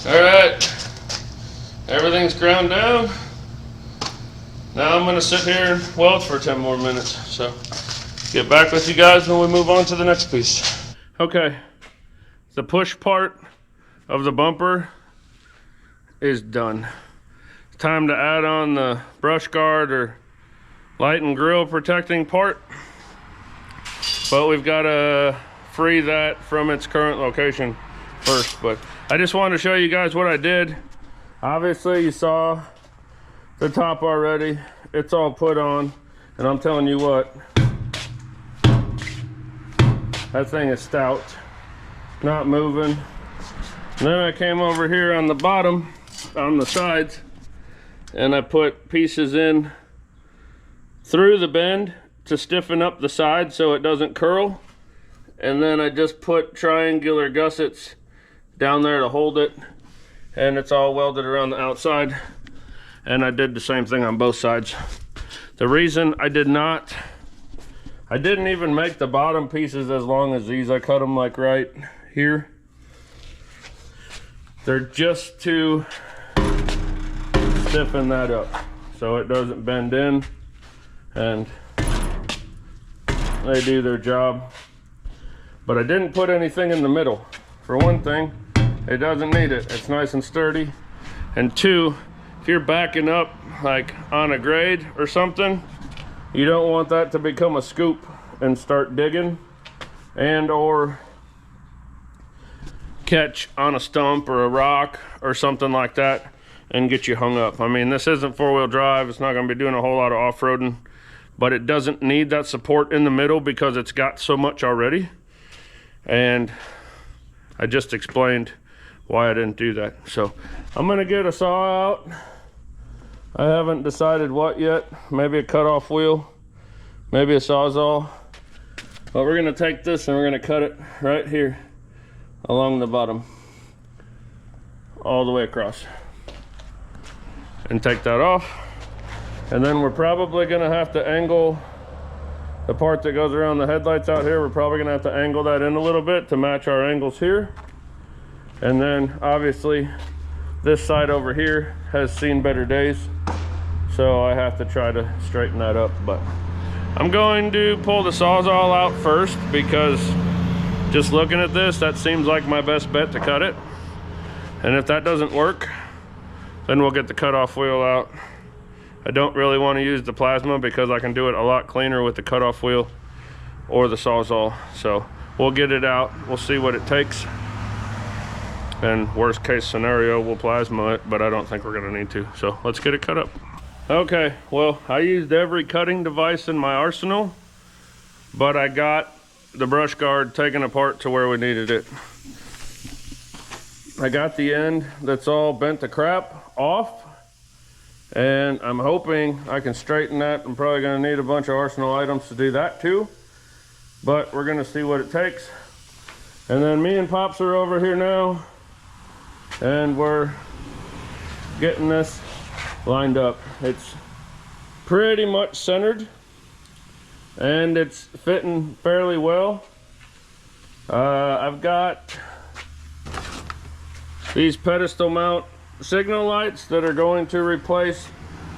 Alright, everything's ground down. Now I'm going to sit here and weld for 10 more minutes. So get back with you guys when we move on to the next piece. Okay, the push part of the bumper is done. It's time to add on the brush guard or light and grill protecting part. But we've got to free that from its current location first. But I just wanted to show you guys what I did. Obviously you saw the top already. It's all put on, and I'm telling you what, that thing is stout, not moving. And then I came over here on the bottom, on the sides, and I put pieces in through the bend to stiffen up the side so it doesn't curl. And then I just put triangular gussets down there to hold it, and it's all welded around the outside. And I did the same thing on both sides. The reason I didn't even make the bottom pieces as long as these. I cut them like right here. They're just to stiffen that up so it doesn't bend in, and they do their job. but I didn't put anything in the middle. For one thing, it doesn't need it. It's nice and sturdy. And two, if you're backing up like on a grade or something, you don't want that to become a scoop and start digging and or catch on a stump or a rock or something like that and get you hung up. I mean, this isn't four-wheel drive. It's not going to be doing a whole lot of off-roading, but it doesn't need that support in the middle because it's got so much already. And I just explained why I didn't do that. So I'm going to get a saw out. I haven't decided what yet. Maybe a cutoff wheel, maybe a sawzall. But we're going to take this and we're going to cut it right here along the bottom all the way across and take that off. And then we're probably going to have to angle the part that goes around the headlights out here. We're probably going to have to angle that in a little bit to match our angles here. And then obviously this side over here has seen better days, so I have to try to straighten that up. But I'm going to pull the sawzall out first because just looking at this, that seems like my best bet to cut it. And if that doesn't work, then we'll get the cutoff wheel out. I don't really want to use the plasma because I can do it a lot cleaner with the cutoff wheel or the sawzall. So we'll get it out, we'll see what it takes. And worst case scenario, we'll plasma it, but I don't think we're gonna need to. So let's get it cut up. Okay, well, I used every cutting device in my arsenal, but I got the brush guard taken apart to where we needed it. I got the end that's all bent to crap off, and I'm hoping I can straighten that. I'm probably gonna need a bunch of arsenal items to do that too, but we're gonna see what it takes. And then me and Pops are over here now, and we're getting this lined up. It's pretty much centered and it's fitting fairly well. I've got these pedestal mount signal lights that are going to replace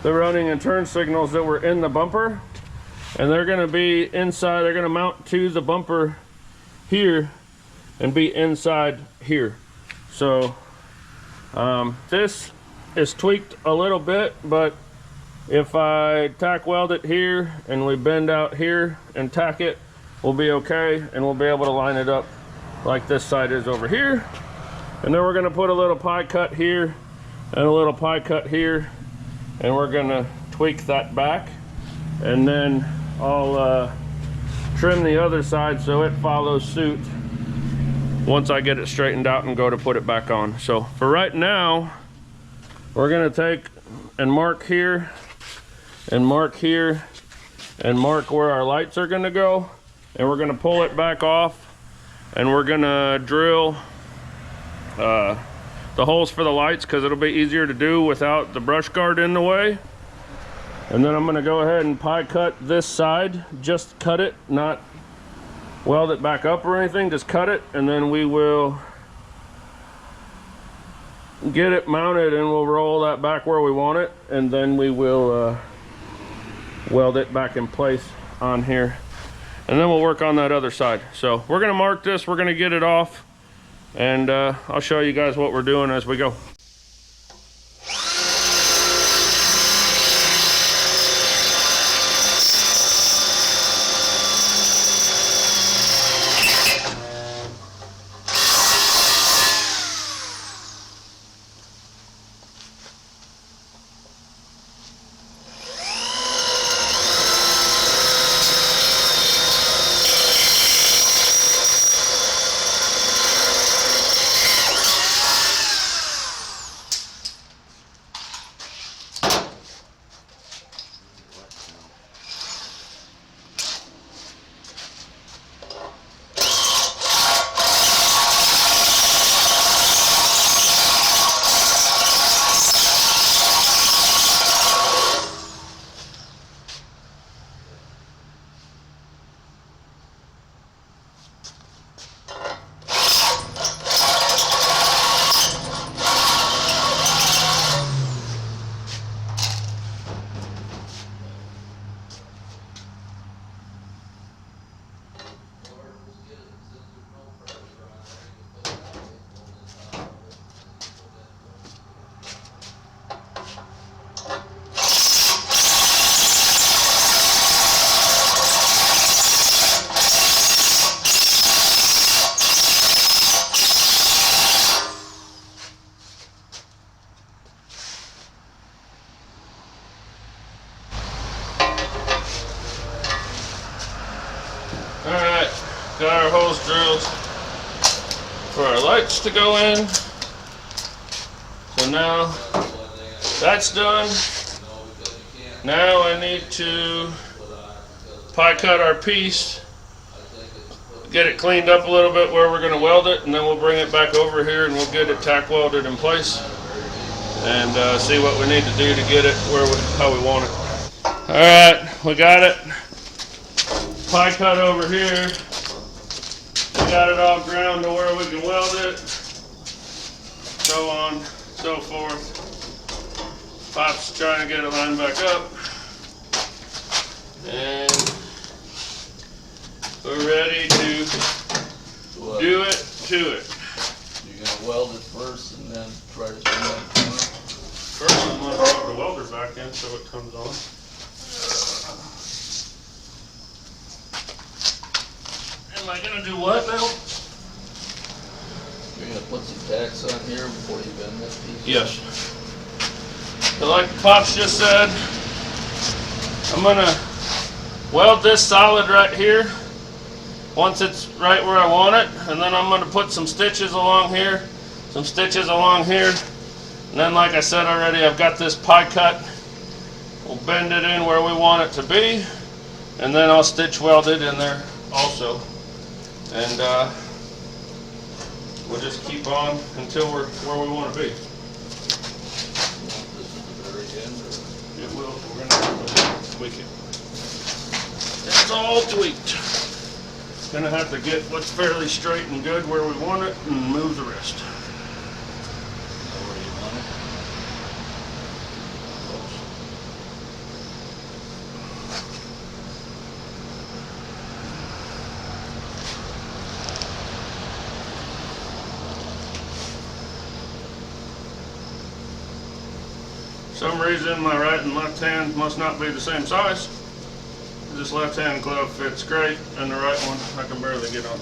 the running and turn signals that were in the bumper, and they're going to be inside. They're going to mount to the bumper here and be inside here. So this is tweaked a little bit, but if I tack weld it here and we bend out here and tack it, we'll be okay, and we'll be able to line it up like this side is over here. And then we're going to put a little pie cut here and a little pie cut here, and we're going to tweak that back, and then I'll trim the other side so it follows suit once I get it straightened out and go to put it back on. So for right now, we're going to take and mark here and mark here and mark where our lights are going to go, and we're going to pull it back off, and we're going to drill the holes for the lights because it'll be easier to do without the brush guard in the way. And then I'm going to go ahead and pie cut this side. Just cut it, not weld it back up or anything, just cut it, and then we will get it mounted and we'll roll that back where we want it, and then we will weld it back in place on here, and then we'll work on that other side. So we're going to mark this, we're going to get it off, and I'll show you guys what we're doing as we go. drills for our lights to go in. So now that's done. Now I need to pie cut our piece, get it cleaned up a little bit where we're going to weld it, and then we'll bring it back over here and we'll get it tack welded in place and see what we need to do to get it how we want it. Alright, we got it pie cut over here. We got it all ground to where we can weld it. So on, so forth. Pop's trying to get it lined back up. And we're ready to do it to it. You're gonna weld it first and then try to bring that. First I'm going to put the welder back in so it comes on. Am I going to do what now? You're gonna put some tacks on here before you bend this piece? Yes. So like Pops just said, I'm going to weld this solid right here once it's right where I want it, and then I'm going to put some stitches along here, some stitches along here, and then like I said already, I've got this pie cut. We'll bend it in where we want it to be, and then I'll stitch weld it in there also, and we'll just keep on until we're where we want to be. This is the very end, or? It will. We're going to tweak it. It's all tweaked. Gonna have to get what's fairly straight and good where we want it and move the rest. Where you want it? For some reason my right and left hand must not be the same size. This left hand glove fits great and the right one I can barely get on.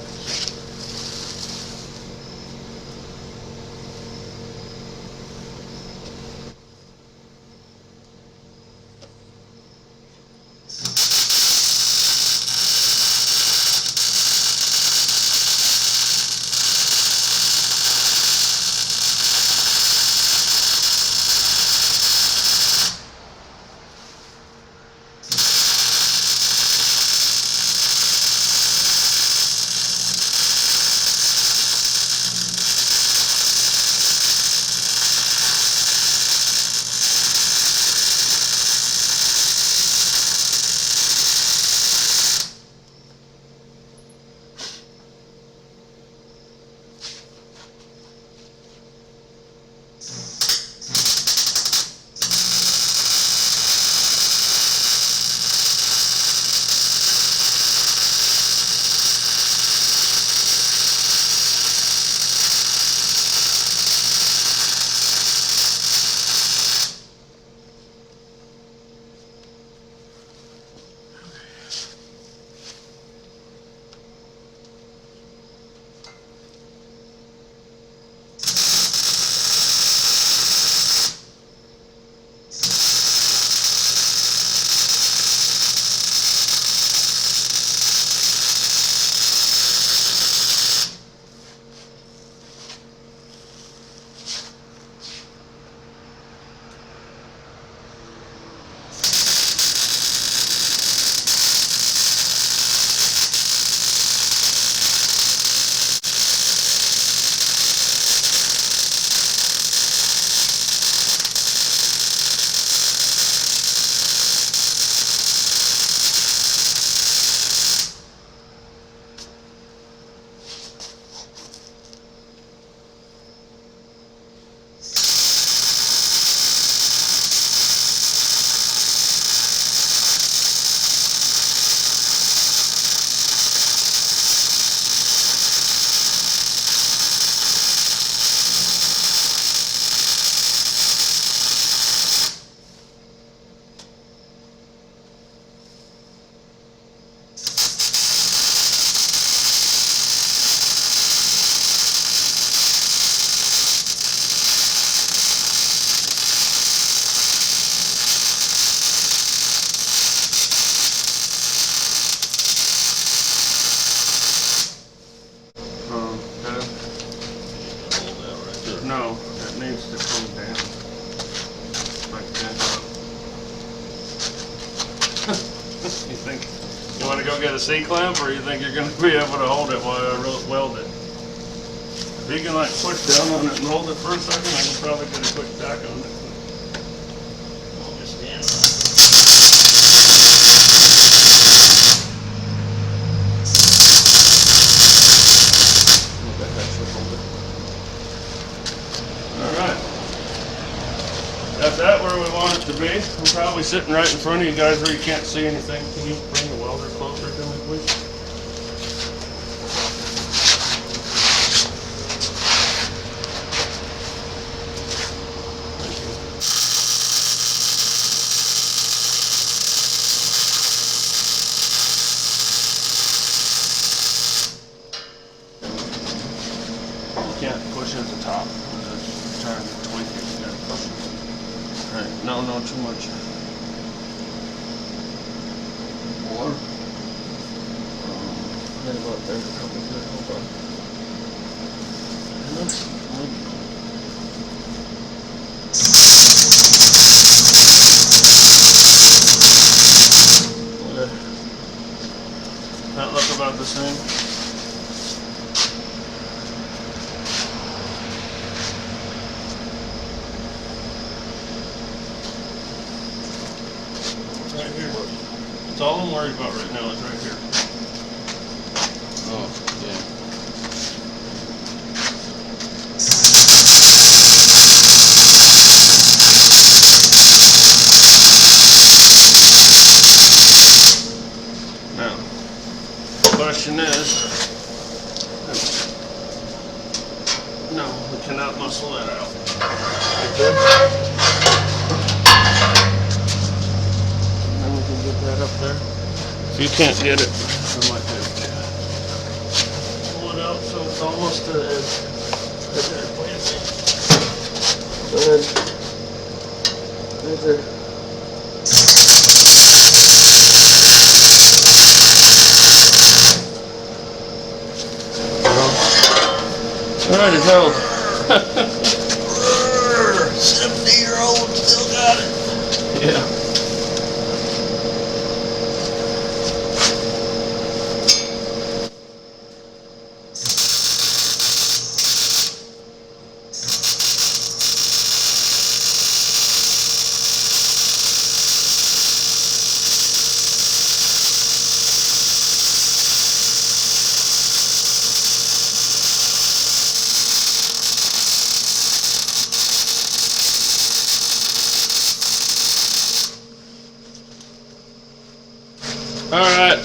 think you want to go get a C-clamp, or you think you're going to be able to hold it while I weld it? If you can like push down on it and hold it for a second, I can probably get a quick tack on it. I'll just stand on it. Alright. Got that where we want it to be. I'm probably sitting right in front of you guys where you can't see anything. Can you bring the welder closer to me, please? You can't push at the top. It's trying to tweak it. You gotta push it. Alright, no, too much. More. Right about there. Probably good. Hold on. Okay. That look about the same. Right here. That's all I'm worried about right now is right here. Oh, yeah. Now, the question is, no, we cannot muscle that out. Okay. Get that up there. If you can't get it, I might be able to pull it out so it's almost to the edge. Right there, wait a second. Go ahead. Right there. Alright, it's held. 70-year-old still got it. Yeah. Alright,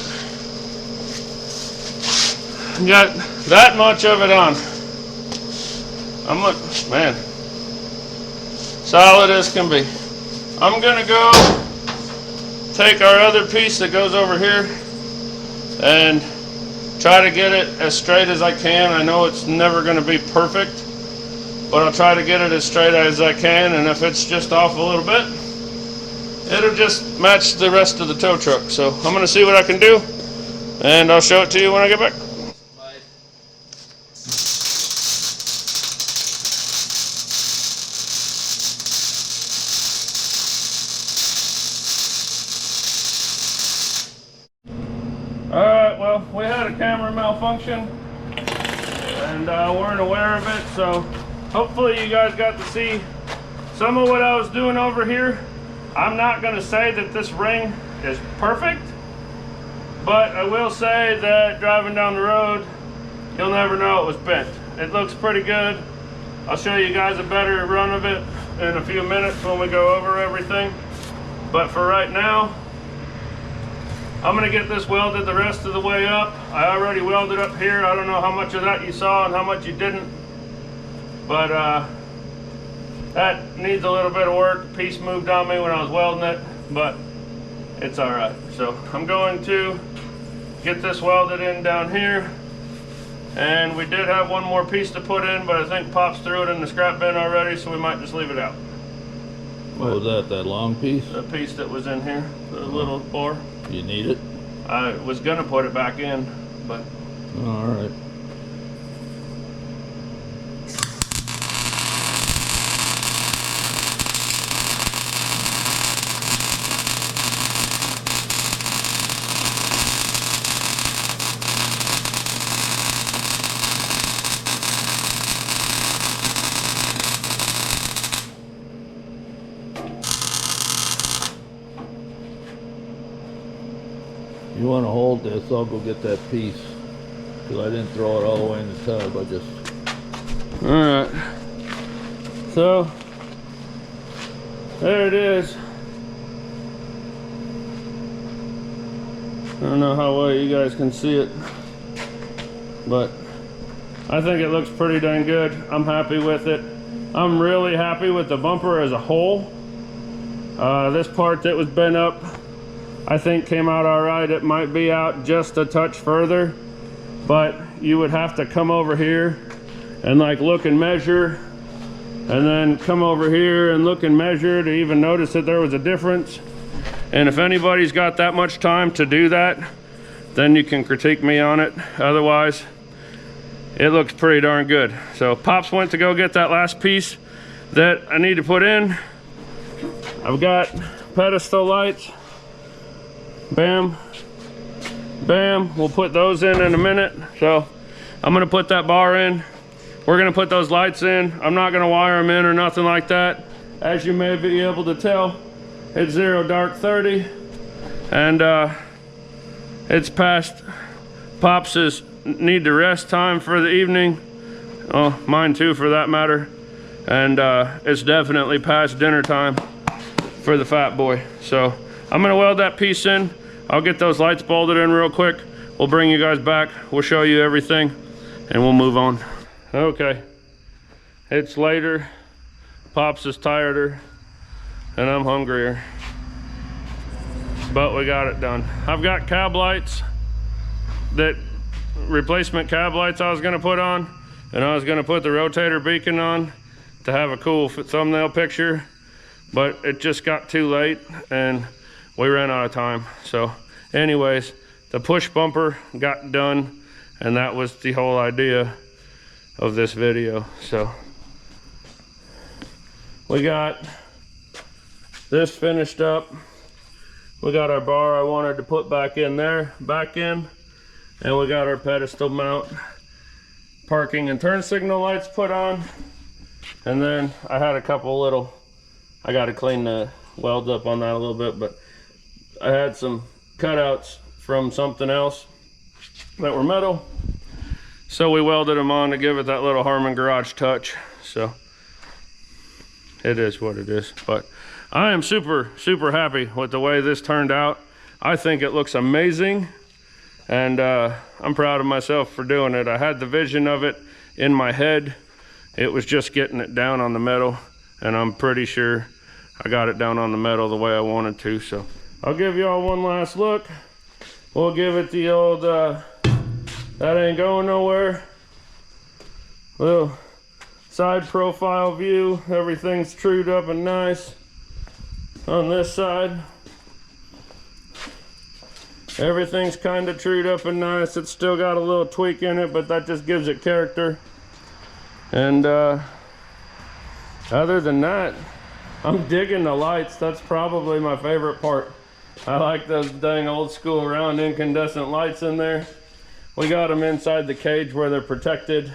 got that much of it on. Man, solid as can be. I'm gonna go take our other piece that goes over here and try to get it as straight as I can. I know it's never gonna be perfect, but I'll try to get it as straight as I can, and if it's just off a little bit, it'll just match the rest of the tow truck. So I'm going to see what I can do, and I'll show it to you when I get back. Bye. Alright, well, we had a camera malfunction, and weren't aware of it, so hopefully you guys got to see some of what I was doing over here. I'm not going to say that this ring is perfect, but I will say that driving down the road, you'll never know it was bent. It looks pretty good. I'll show you guys a better run of it in a few minutes when we go over everything. But for right now, I'm going to get this welded the rest of the way up. I already welded up here. I don't know how much of that you saw and how much you didn't, but that needs a little bit of work. The piece moved on me when I was welding it, but it's all right. So I'm going to get this welded in down here. And we did have one more piece to put in, but I think Pops threw it in the scrap bin already, so we might just leave it out. What was that, that long piece? The piece that was in here, the little bore. You need it? I was gonna put it back in, but. All right. You want to hold this? I'll go get that piece. Because I didn't throw it all the way in the tub. I just... Alright. So, there it is. I don't know how well you guys can see it, but I think it looks pretty dang good. I'm happy with it. I'm really happy with the bumper as a whole. This part that was bent up, I think came out all right. It might be out just a touch further, but you would have to come over here and like look and measure, and then come over here and look and measure to even notice that there was a difference. And if anybody's got that much time to do that, then you can critique me on it. Otherwise, it looks pretty darn good. So Pops went to go get that last piece that I need to put in. I've got pedestal lights. Bam, bam. We'll put those in a minute. So I'm gonna put that bar in. We're gonna put those lights in. I'm not gonna wire them in or nothing like that. As you may be able to tell, it's 0 dark 30, and it's past Pops's need to rest time for the evening. Oh, mine too for that matter. And it's definitely past dinner time for the fat boy. So I'm gonna weld that piece in. I'll get those lights bolted in real quick. We'll bring you guys back. We'll show you everything and we'll move on. Okay, it's later. Pops is tireder and I'm hungrier, but we got it done. I've got cab lights, that replacement cab lights I was gonna put on, and I was gonna put the rotator beacon on to have a cool thumbnail picture, but it just got too late and we ran out of time. So anyways, the push bumper got done, and that was the whole idea of this video. So we got this finished up. We got our bar I wanted to put back in there, and we got our pedestal mount parking and turn signal lights put on. And then I had a couple little, I got to clean the weld up on that a little bit, but I had some cutouts from something else that were metal, so we welded them on to give it that little Harmon garage touch. So it is what it is, but I am super happy with the way this turned out. I think it looks amazing, and I'm proud of myself for doing it. I had the vision of it in my head. It was just getting it down on the metal, and I'm pretty sure I got it down on the metal the way I wanted to. So I'll give y'all one last look. We'll give it the old that ain't going nowhere little side profile view. Everything's trued up and nice on this side. Everything's kind of trued up and nice. It's still got a little tweak in it, but that just gives it character. And other than that, I'm digging the lights. That's probably my favorite part. I like those dang old school round incandescent lights in there. We got them inside the cage where they're protected,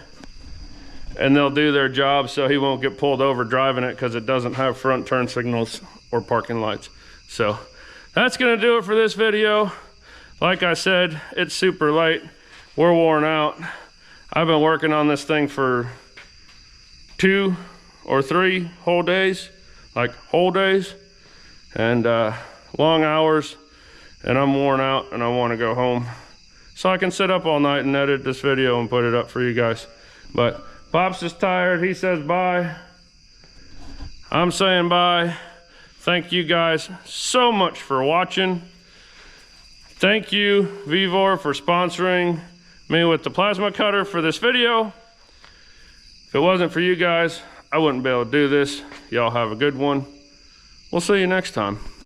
and they'll do their job so he won't get pulled over driving it, because it doesn't have front turn signals or parking lights. So that's gonna do it for this video. Like I said, it's super late. We're worn out. I've been working on this thing for 2 or 3 whole days, like whole days, and long hours, and I'm worn out and I want to go home so I can sit up all night and edit this video and put it up for you guys. But Pops is tired. He says bye. I'm saying bye. Thank you guys so much for watching. Thank you, Vevor, for sponsoring me with the plasma cutter for this video. If it wasn't for you guys, I wouldn't be able to do this. Y'all have a good one. We'll see you next time.